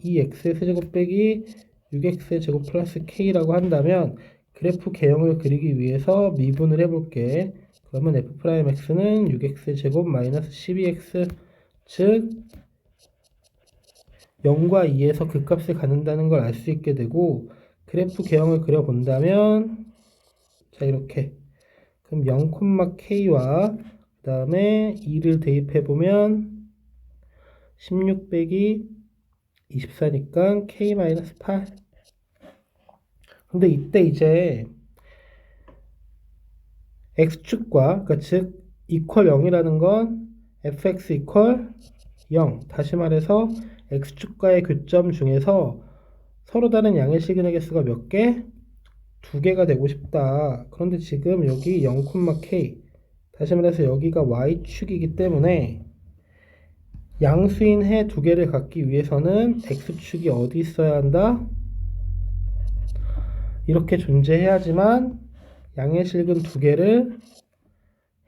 Speaker 1: 2x의 세제곱 빼기 6x의 제곱 플러스 k라고 한다면 그래프 개형을 그리기 위해서 미분을 해볼게. 그러면 f'x는 6x의 제곱 마이너스 12x, 즉 0과 2에서 극값을 갖는다는 걸 알 수 있게 되고, 그래프 개형을 그려본다면 자, 이렇게 그럼 0,k와 그 다음에 2를 대입해보면 16 빼기 24니까 k-8. 근데 이때 이제 x축과, 그러니까 즉 이퀄 0이라는 건 fx 이퀄 0, 다시 말해서 x축과의 교점 중에서 서로 다른 양의 시그널 개수가 몇 개? 두 개가 되고 싶다. 그런데 지금 여기 0,k, 다시 말해서 여기가 y축이기 때문에 양수인 해 두 개를 갖기 위해서는 x축이 어디 있어야 한다? 이렇게 존재해야지만 양의 실근 두 개를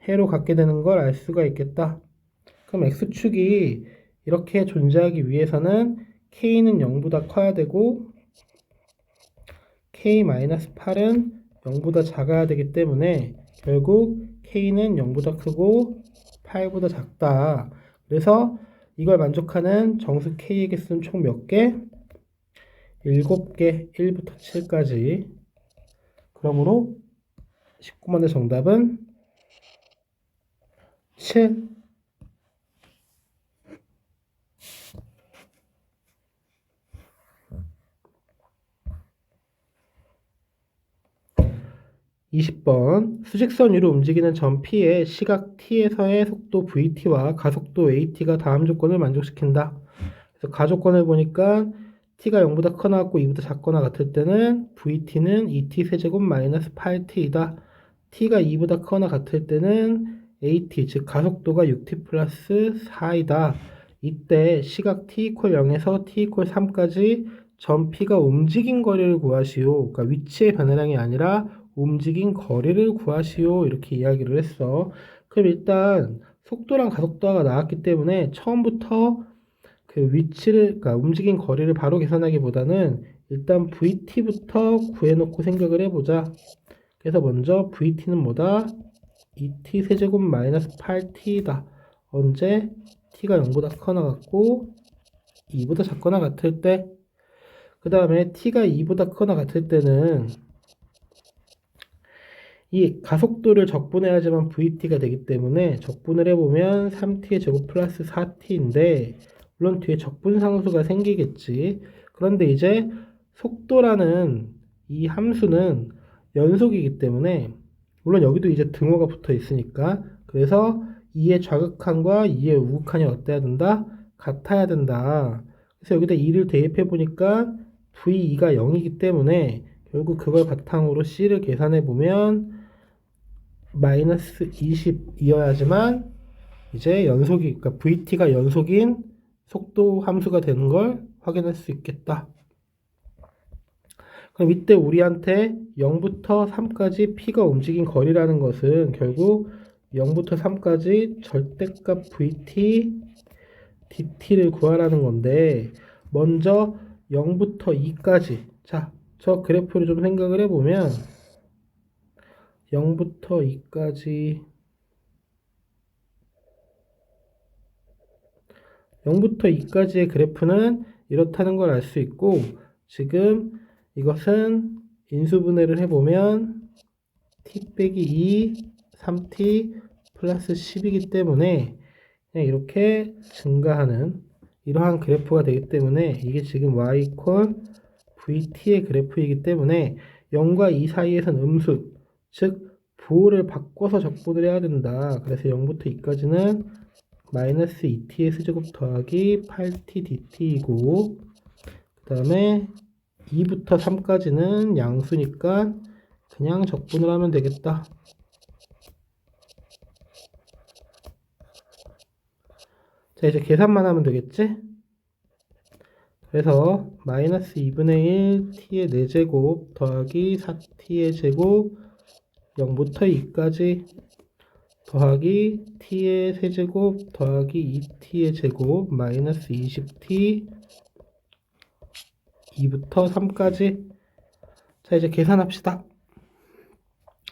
Speaker 1: 해로 갖게 되는 걸 알 수가 있겠다. 그럼 x축이 이렇게 존재하기 위해서는 k는 0보다 커야 되고 k-8은 0보다 작아야 되기 때문에 결국 k는 0보다 크고 8보다 작다. 그래서 이걸 만족하는 정수 k의 개수는 총 몇 개? 7개, 1부터 7까지. 그러므로 19번의 정답은 7. 20번 수직선 위로 움직이는 점 P의 시각 T에서의 속도 VT와 가속도 AT가 다음 조건을 만족시킨다. 그래서 가조건을 보니까 T가 0보다 커나 같고 2보다 작거나 같을 때는 VT는 2T 세제곱 마이너스 8T이다. T가 2보다 커나 같을 때는 AT, 즉 가속도가 6T 플러스 4이다. 이때 시각 T 이퀄 0에서 T 이퀄 3까지 점 P가 움직인 거리를 구하시오. 그러니까 위치의 변화량이 아니라 움직인 거리를 구하시오. 이렇게 이야기를 했어. 그럼 일단 속도랑 가속도가 나왔기 때문에 처음부터 그 위치를, 그러니까 움직인 거리를 바로 계산하기보다는 일단 VT부터 구해놓고 생각을 해보자. 그래서 먼저 VT는 뭐다? 2T 세제곱 마이너스 8T다. 언제? T가 0보다 커나 같고 2보다 작거나 같을 때. 그 다음에 T가 2보다 커나 같을 때는 이 가속도를 적분해야지만 VT가 되기 때문에 적분을 해보면 3T의 제곱 플러스 4T인데 물론 뒤에 적분상수가 생기겠지. 그런데 이제 속도라는 이 함수는 연속이기 때문에 물론 여기도 이제 등호가 붙어 있으니까 그래서 2의 좌극한과 2의 우극한이 어때야 된다? 같아야 된다. 그래서 여기다 2를 대입해 보니까 V2가 0이기 때문에 결국 그걸 바탕으로 C를 계산해 보면 마이너스 20이어야지만 이제 연속이, 그러니까 VT가 연속인 속도 함수가 되는 걸 확인할 수 있겠다. 그럼 이때 우리한테 0부터 3까지 P가 움직인 거리라는 것은 결국 0부터 3까지 절대값 VT, DT를 구하라는 건데 먼저 0부터 2까지, 자, 저 그래프를 좀 생각을 해보면 0부터 2까지 0부터 2까지의 그래프는 이렇다는 걸 알 수 있고 지금 이것은 인수분해를 해보면 t 빼기 2, 3t 플러스 10이기 때문에 그냥 이렇게 증가하는 이러한 그래프가 되기 때문에 이게 지금 y 이퀄 vt의 그래프이기 때문에 0과 2 사이에선 음수, 즉 부호를 바꿔서 적분을 해야 된다. 그래서 0부터 2까지는 마이너스 2t의 세제곱 더하기 8t dt이고 그 다음에 2부터 3까지는 양수니까 그냥 적분을 하면 되겠다. 자, 이제 계산만 하면 되겠지? 그래서 마이너스 2분의 1 t의 4제곱 더하기 4t의 제곱 0부터 2까지 더하기 t의 세제곱 더하기 2t의 제곱 마이너스 20t 2부터 3까지. 자, 이제 계산합시다.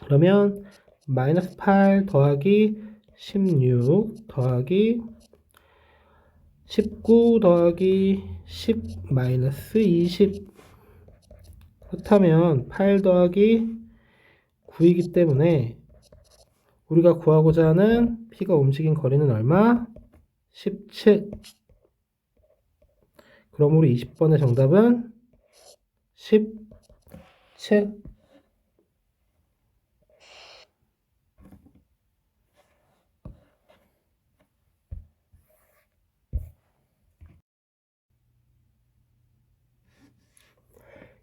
Speaker 1: 그러면 마이너스 8 더하기 16 더하기 19 더하기 10 마이너스 20. 그렇다면 8 더하기 9이기 때문에 우리가 구하고자 하는 P가 움직인 거리는 얼마? 17. 그러므로 20번의 정답은 17.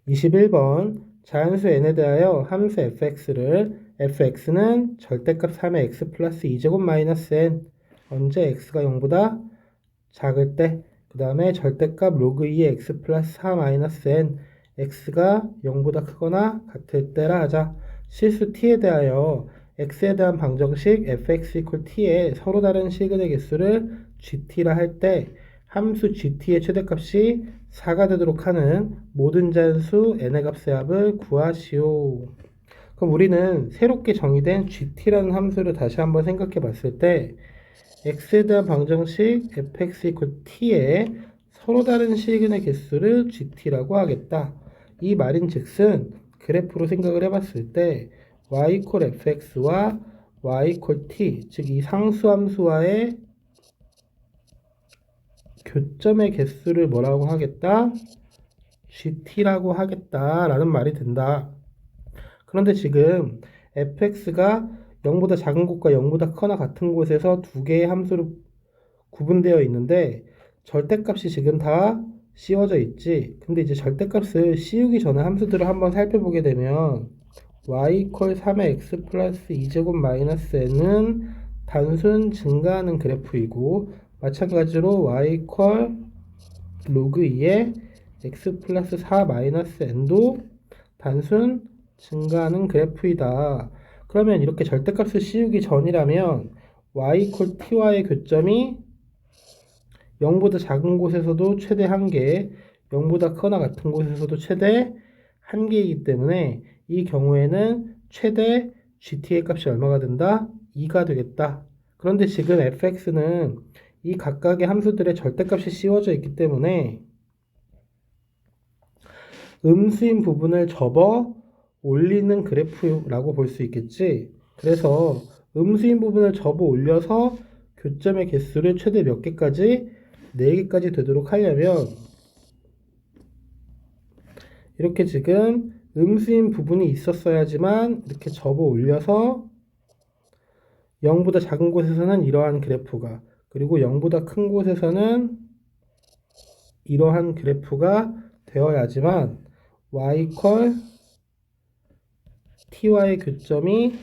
Speaker 1: (21번) 자연수 n에 대하여 함수 fx는 절대값 3의 x 플러스 2제곱 마이너스 n 언제 x가 0보다 작을 때, 그 다음에 절대값 로그 2의 x 플러스 4 마이너스 n x가 0보다 크거나 같을 때라 하자. 실수 t에 대하여 x에 대한 방정식 fx equal t에 서로 다른 시그널 개수를 gt라 할 때 함수 gt의 최대값이 4가 되도록 하는 모든 자연수 n의 값의 합을 구하시오. 그럼 우리는 새롭게 정의된 gt라는 함수를 다시 한번 생각해 봤을 때 x에 대한 방정식 fx equal t에 서로 다른 시그널 개수를 gt라고 하겠다. 이 말인즉슨 그래프로 생각을 해봤을 때 y equal fx와 y equal t, 즉 이 상수함수와의 교점의 개수를 뭐라고 하겠다? gt라고 하겠다라는 말이 된다. 그런데 지금 fx가 0보다 작은 곳과 0보다 크거나 같은 곳에서 두 개의 함수로 구분되어 있는데 절대값이 지금 다 씌워져 있지. 근데 이제 절대값을 씌우기 전에 함수들을 한번 살펴보게 되면 y equal 3의 x 플러스 2제곱 마이너스 n은 단순 증가하는 그래프이고 마찬가지로 y equal 로그 2의 x 플러스 4 마이너스 n도 단순 증가하는 그래프이다. 그러면 이렇게 절대값을 씌우기 전이라면 y equal t와의 교점이 0보다 작은 곳에서도 최대 1개, 0보다 크거나 같은 곳에서도 최대 1개이기 때문에 이 경우에는 최대 gt의 값이 얼마가 된다? 2가 되겠다. 그런데 지금 fx는 이 각각의 함수들의 절대값이 씌워져 있기 때문에 음수인 부분을 접어 올리는 그래프라고 볼 수 있겠지. 그래서 음수인 부분을 접어 올려서 교점의 개수를 최대 몇 개까지? 4개까지 되도록 하려면 이렇게 지금 음수인 부분이 있었어야지만 이렇게 접어 올려서 0보다 작은 곳에서는 이러한 그래프가, 그리고 0보다 큰 곳에서는 이러한 그래프가 되어야지만 y equal t와의 교점이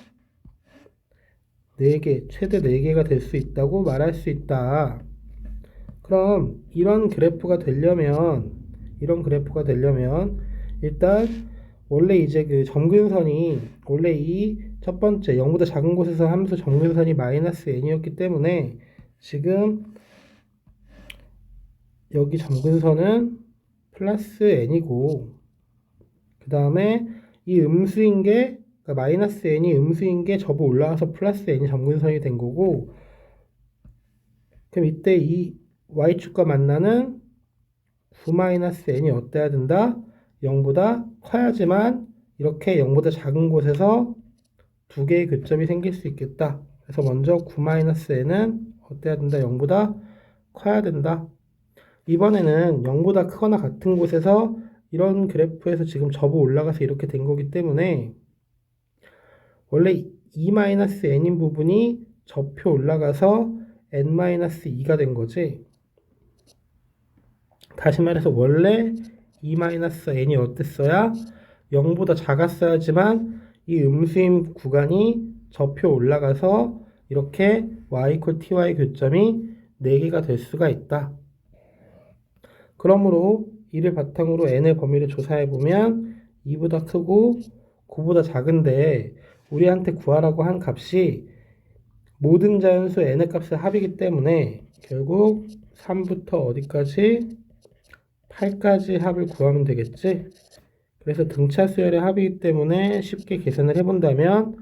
Speaker 1: 4개, 최대 4개가 될 수 있다고 말할 수 있다. 그럼 이런 그래프가 되려면 일단 원래 이제 그 점근선이 원래 이 첫 번째 0보다 작은 곳에서 함수 점근선이 마이너스 n이었기 때문에 지금 여기 점근선은 플러스 n이고 그 다음에 이 음수인 게 그러니까 마이너스 n이 음수인 게 접어 올라와서 플러스 n이 점근선이 된 거고, 그럼 이때 이 y축과 만나는 9-n이 어때야 된다? 0보다 커야지만 이렇게 0보다 작은 곳에서 두 개의 교점이 생길 수 있겠다. 그래서 먼저 9-n은 어때야 된다? 0보다 커야 된다. 이번에는 0보다 크거나 같은 곳에서 이런 그래프에서 지금 접어 올라가서 이렇게 된 거기 때문에 원래 2-n인 부분이 접혀 올라가서 n-2가 된 거지. 다시 말해서 원래 2-n이 어땠어야? 0보다 작았어야지만 이 음수인 구간이 저표 올라가서 이렇게 y = ty의 교점이 4개가 될 수가 있다. 그러므로 이를 바탕으로 n의 범위를 조사해보면 2보다 크고 9보다 작은데 우리한테 구하라고 한 값이 모든 자연수 n의 값의 합이기 때문에 결국 3부터 어디까지? 8까지 합을 구하면 되겠지? 그래서 등차 수열의 합이기 때문에 쉽게 계산을 해본다면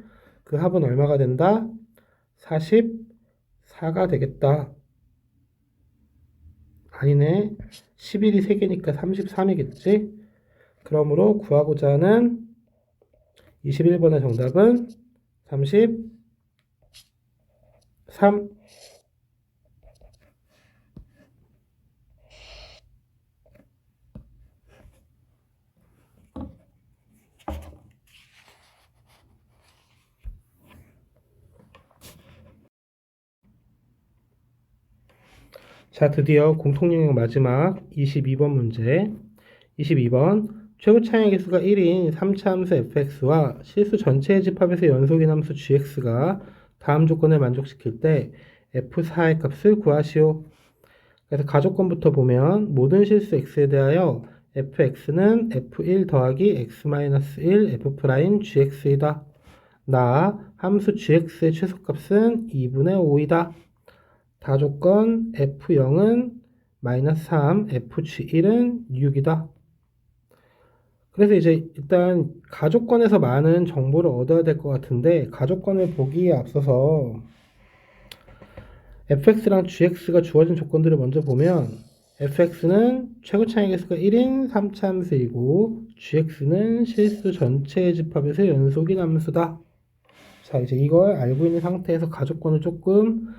Speaker 1: 그 합은 얼마가 된다? 44가 되겠다. 아니네. 11이 3개니까 33이겠지? 그러므로 구하고자 하는 21번의 정답은 33. 자, 드디어 공통영역 마지막 22번 문제. 22번. 최고 차항의 개수가 1인 3차 함수 fx와 실수 전체의 집합에서 연속인 함수 gx가 다음 조건을 만족시킬 때 f4의 값을 구하시오. 그래서 가조건부터 보면 모든 실수 x에 대하여 fx는 f1 더하기 x-1 f' gx이다. 나 함수 gx의 최소값은 2분의 5이다. 다조건 f0은 -3, fg1은 6이다. 그래서 이제 일단 가조건에서 많은 정보를 얻어야 될 것 같은데 가조건을 보기에 앞서서 fx랑 gx가 주어진 조건들을 먼저 보면 fx는 최고 차항의 개수가 1인 3차 함수이고 gx는 실수 전체의 집합에서 연속인 함수다. 자, 이제 이걸 알고 있는 상태에서 가조건을 조금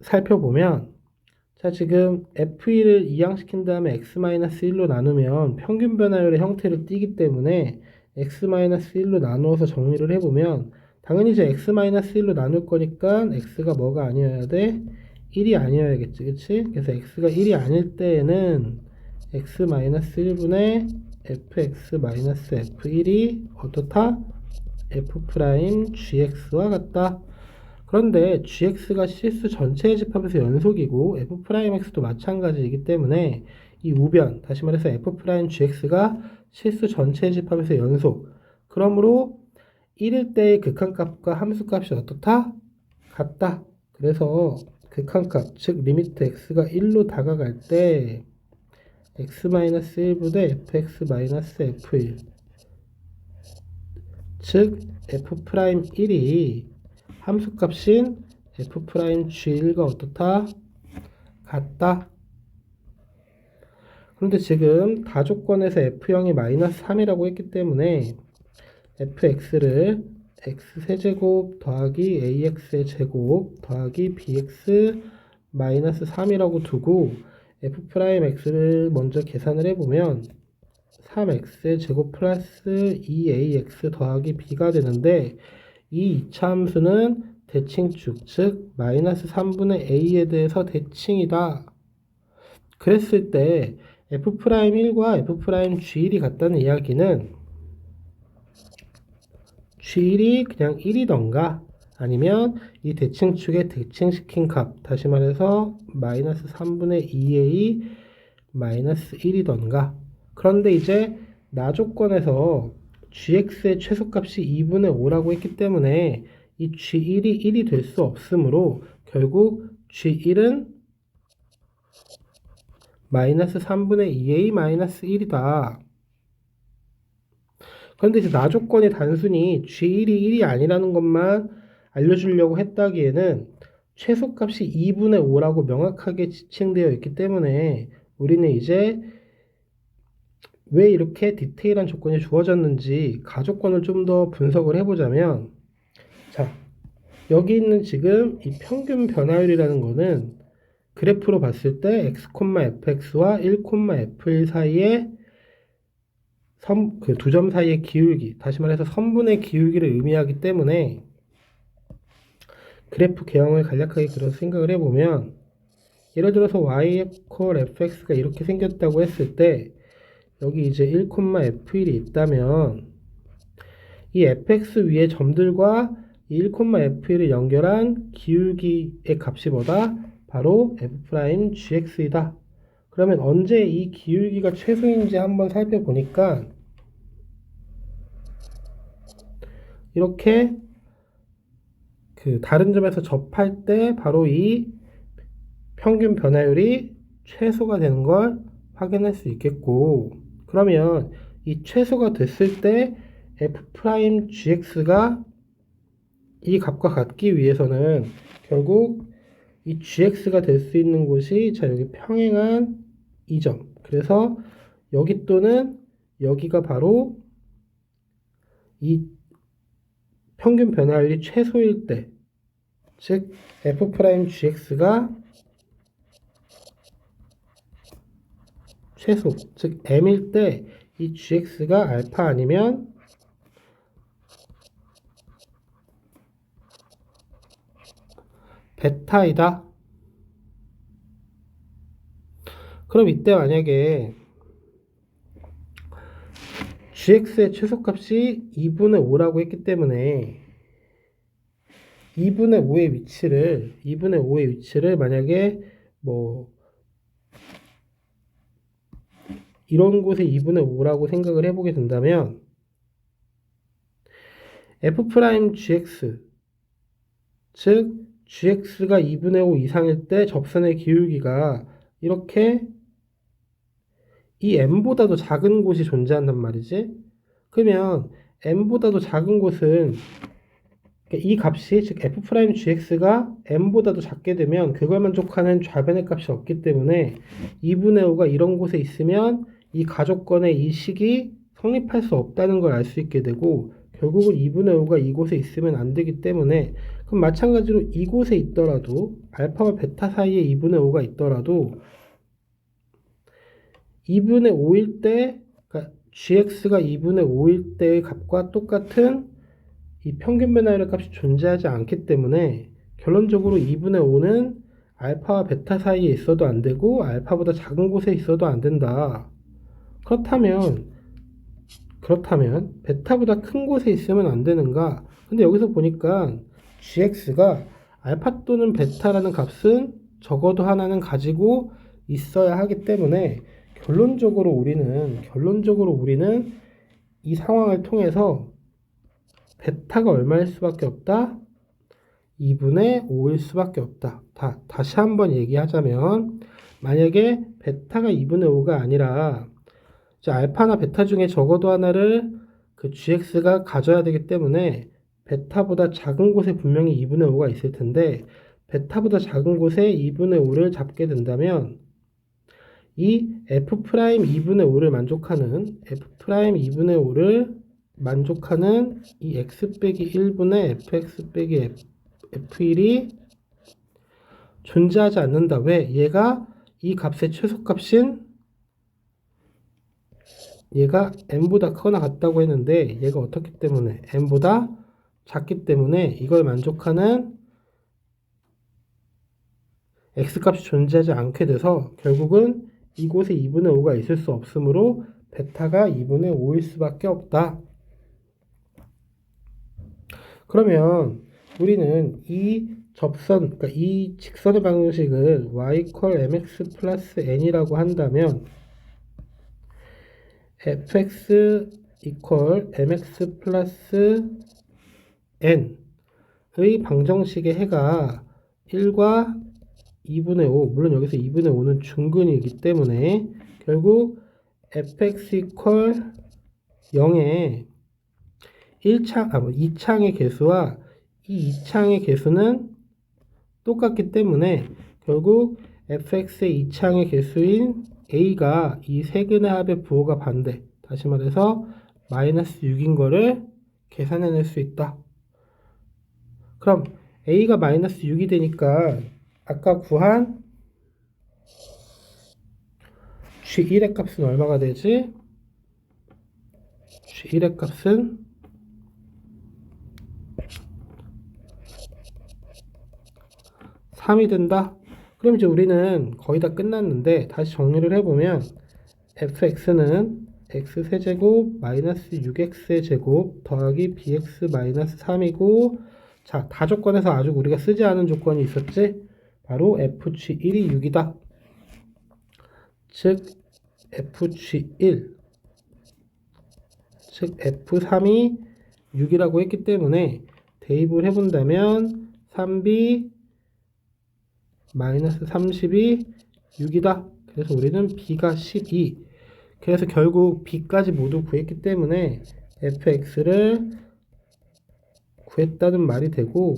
Speaker 1: 살펴보면 자, 지금 f1을 이항시킨 다음에 x-1로 나누면 평균 변화율의 형태를 띠기 때문에 x-1로 나누어서 정리를 해보면 당연히 이제 x-1로 나눌 거니까 x가 뭐가 아니어야 돼? 1이 아니어야겠지, 그치? 그래서 x가 1이 아닐 때에는 x-1분의 fx-f1이 어떻다? f'-gx와 같다. 그런데 gx가 실수 전체의 집합에서 연속이고 f'x도 마찬가지이기 때문에 이 우변, 다시 말해서 f'gx가 실수 전체의 집합에서 연속. 그러므로 1일 때의 극한값과 함수값이 어떻다? 같다. 그래서 극한값, 즉 리미트 x가 1로 다가갈 때 x-1분의 fx-f1 즉 f'1이 함수값인 f'G1과 어떻다? 같다. 그런데 지금 다조건에서 f형이 -3이라고 했기 때문에 fx를 x세제곱 더하기 ax의 제곱 더하기 bx -3이라고 두고 f'x를 먼저 계산을 해보면 3x의 제곱 플러스 2ax 더하기 b가 되는데 이 2차 함수는 대칭축, 즉 -3분의 a에 대해서 대칭이다. 그랬을 때 f'1과 f'G1이 같다는 이야기는 G1이 그냥 1이던가 아니면 이 대칭축에 대칭시킨 값, 다시 말해서 -3분의 2a -1이던가. 그런데 이제 나조건에서 gx의 최소값이 2분의 5라고 했기 때문에 이 g1이 1이 될 수 없으므로 결국 g1은 -3분의 2a -1이다. 그런데 이제 나조건이 단순히 g1이 1이 아니라는 것만 알려주려고 했다기에는 최소값이 2분의 5라고 명확하게 지칭되어 있기 때문에 우리는 이제 왜 이렇게 디테일한 조건이 주어졌는지 가조건을 좀 더 분석을 해보자면 자, 여기 있는 지금 이 평균 변화율이라는 거는 그래프로 봤을 때 x, fx와 1, f1 사이에 그 두 점 사이의 기울기, 다시 말해서 선분의 기울기를 의미하기 때문에 그래프 개형을 간략하게 그려서 생각을 해보면 예를 들어서 y equal fx가 이렇게 생겼다고 했을 때 여기 이제 1, f1이 있다면 이 fx 위의 점들과 1,f1을 연결한 기울기의 값이 뭐다? 바로 f'gx이다. 그러면 언제 이 기울기가 최소인지 한번 살펴보니까 이렇게 그 다른 점에서 접할 때 바로 이 평균 변화율이 최소가 되는 걸 확인할 수 있겠고, 그러면 이 최소가 됐을 때 f'gx가 이 값과 같기 위해서는 결국 이 gx가 될 수 있는 곳이 자 여기 평행한 이 점, 그래서 여기 또는 여기가 바로 이 평균 변화율이 최소일 때, 즉 f'gx가 최소, 즉 m일 때 이 gx가 알파 아니면 베타이다. 그럼 이때 만약에 gx의 최소값이 2분의 5라고 했기 때문에 2분의 5의 위치를 만약에 뭐 이런 곳에 2분의 5라고 생각을 해보게 된다면 f'gx, 즉 gx가 2분의 5 이상일 때 접선의 기울기가 이렇게 이 m보다도 작은 곳이 존재한단 말이지. 그러면 m보다도 작은 곳은 이 값이, 즉 f'gx가 m보다도 작게 되면 그걸 만족하는 좌변의 값이 없기 때문에 2분의 5가 이런 곳에 있으면 이 가족권의 이 식이 성립할 수 없다는 걸 알 수 있게 되고, 결국은 2분의 5가 이곳에 있으면 안 되기 때문에, 그럼 마찬가지로 이곳에 있더라도 알파와 베타 사이에 2분의 5가 있더라도 2분의 5일 때, 그러니까 gx가 2분의 5일 때의 값과 똑같은 이 평균 변화율의 값이 존재하지 않기 때문에 결론적으로 2분의 5는 알파와 베타 사이에 있어도 안 되고 알파보다 작은 곳에 있어도 안 된다. 그렇다면 베타보다 큰 곳에 있으면 안 되는가? 근데 여기서 보니까 gx가 알파 또는 베타라는 값은 적어도 하나는 가지고 있어야 하기 때문에 결론적으로 우리는 이 상황을 통해서 베타가 얼마일 수밖에 없다? 2분의 5일 수밖에 없다. 다시 한번 얘기하자면 만약에 베타가 2분의 5가 아니라 알파나 베타 중에 적어도 하나를 그 gx가 가져야 되기 때문에 베타보다 작은 곳에 분명히 2분의 5가 있을 텐데 베타보다 작은 곳에 2분의 5를 잡게 된다면 이 f' 2분의 5를 만족하는 이 x 빼기 1분의 fx 빼기 f1이 존재하지 않는다. 왜? 얘가 이 값의 최소값인 얘가 m보다 크거나 같다고 했는데 얘가 어떻기 때문에 m보다 작기 때문에 이걸 만족하는 x값이 존재하지 않게 돼서 결국은 이곳에 2분의 5가 있을 수 없으므로 베타가 2분의 5일 수밖에 없다. 그러면 우리는 이 그러니까 이 직선의 방정식을 y = mx 플러스 n이라고 한다면 fx = mx 플러스 n의 방정식의 해가 1과 2분의 5, 물론 여기서 2분의 5는 중근이기 때문에 결국 fx = 0에 2창의 개수와 이 2창의 개수는 똑같기 때문에 결국 fx의 2창의 개수인 a가 이 세근의 합의 부호가 반대, 다시 말해서 마이너스 6인 거를 계산해낼 수 있다. 그럼 a가 마이너스 6이 되니까 아까 구한 g1의 값은 얼마가 되지? g1의 값은 3이 된다. 그럼 이제 우리는 거의 다 끝났는데 다시 정리를 해보면 fx는 x세제곱 마이너스 6x의 제곱 더하기 bx 마이너스 3이고, 자, 다 조건에서 아주 우리가 쓰지 않은 조건이 있었지? 바로 fg1이 6이다. 즉 fg1, 즉 f3이 6이라고 했기 때문에 대입을 해본다면 3b 마이너스 30이 6이다. 그래서 우리는 b가 12. 그래서 결국 b까지 모두 구했기 때문에 fx를 구했다는 말이 되고,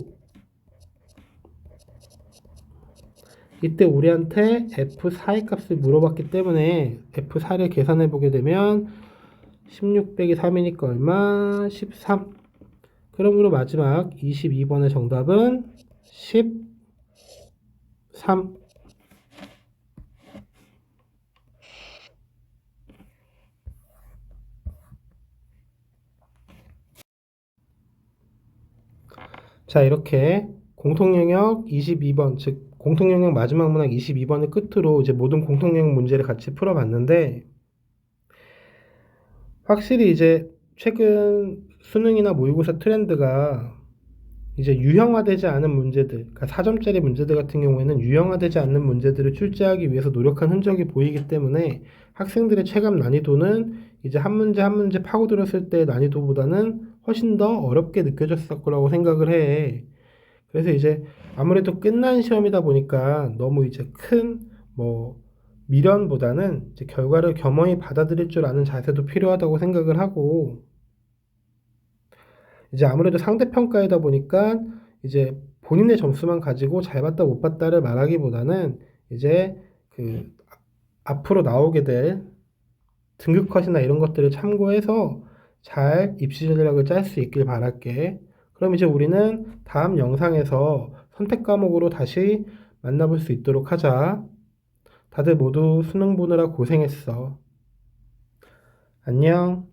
Speaker 1: 이때 우리한테 f4의 값을 물어봤기 때문에 f4를 계산해 보게 되면 16 빼기 3이니까 얼마? 13. 그러므로 마지막 22번의 정답은 13. 자, 이렇게 공통영역 22번, 즉 공통영역 마지막 문항 22번을 끝으로 이제 모든 공통영역 문제를 같이 풀어봤는데, 확실히 이제 최근 수능이나 모의고사 트렌드가 이제 유형화되지 않은 문제들, 그러니까 4점짜리 문제들 같은 경우에는 유형화되지 않는 문제들을 출제하기 위해서 노력한 흔적이 보이기 때문에 학생들의 체감 난이도는 이제 한 문제 한 문제 파고들었을 때 난이도보다는 훨씬 더 어렵게 느껴졌을 거라고 생각을 해. 그래서 이제 아무래도 끝난 시험이다 보니까 너무 이제 큰 미련보다는 이제 결과를 겸허히 받아들일 줄 아는 자세도 필요하다고 생각을 하고, 이제 아무래도 상대평가이다 보니까 이제 본인의 점수만 가지고 잘 봤다 못 봤다를 말하기보다는 이제 그 앞으로 나오게 될 등급 컷이나 이런 것들을 참고해서 잘 입시 전략을 짤 수 있길 바랄게. 그럼 이제 우리는 다음 영상에서 선택 과목으로 다시 만나볼 수 있도록 하자. 다들 모두 수능 보느라 고생했어. 안녕.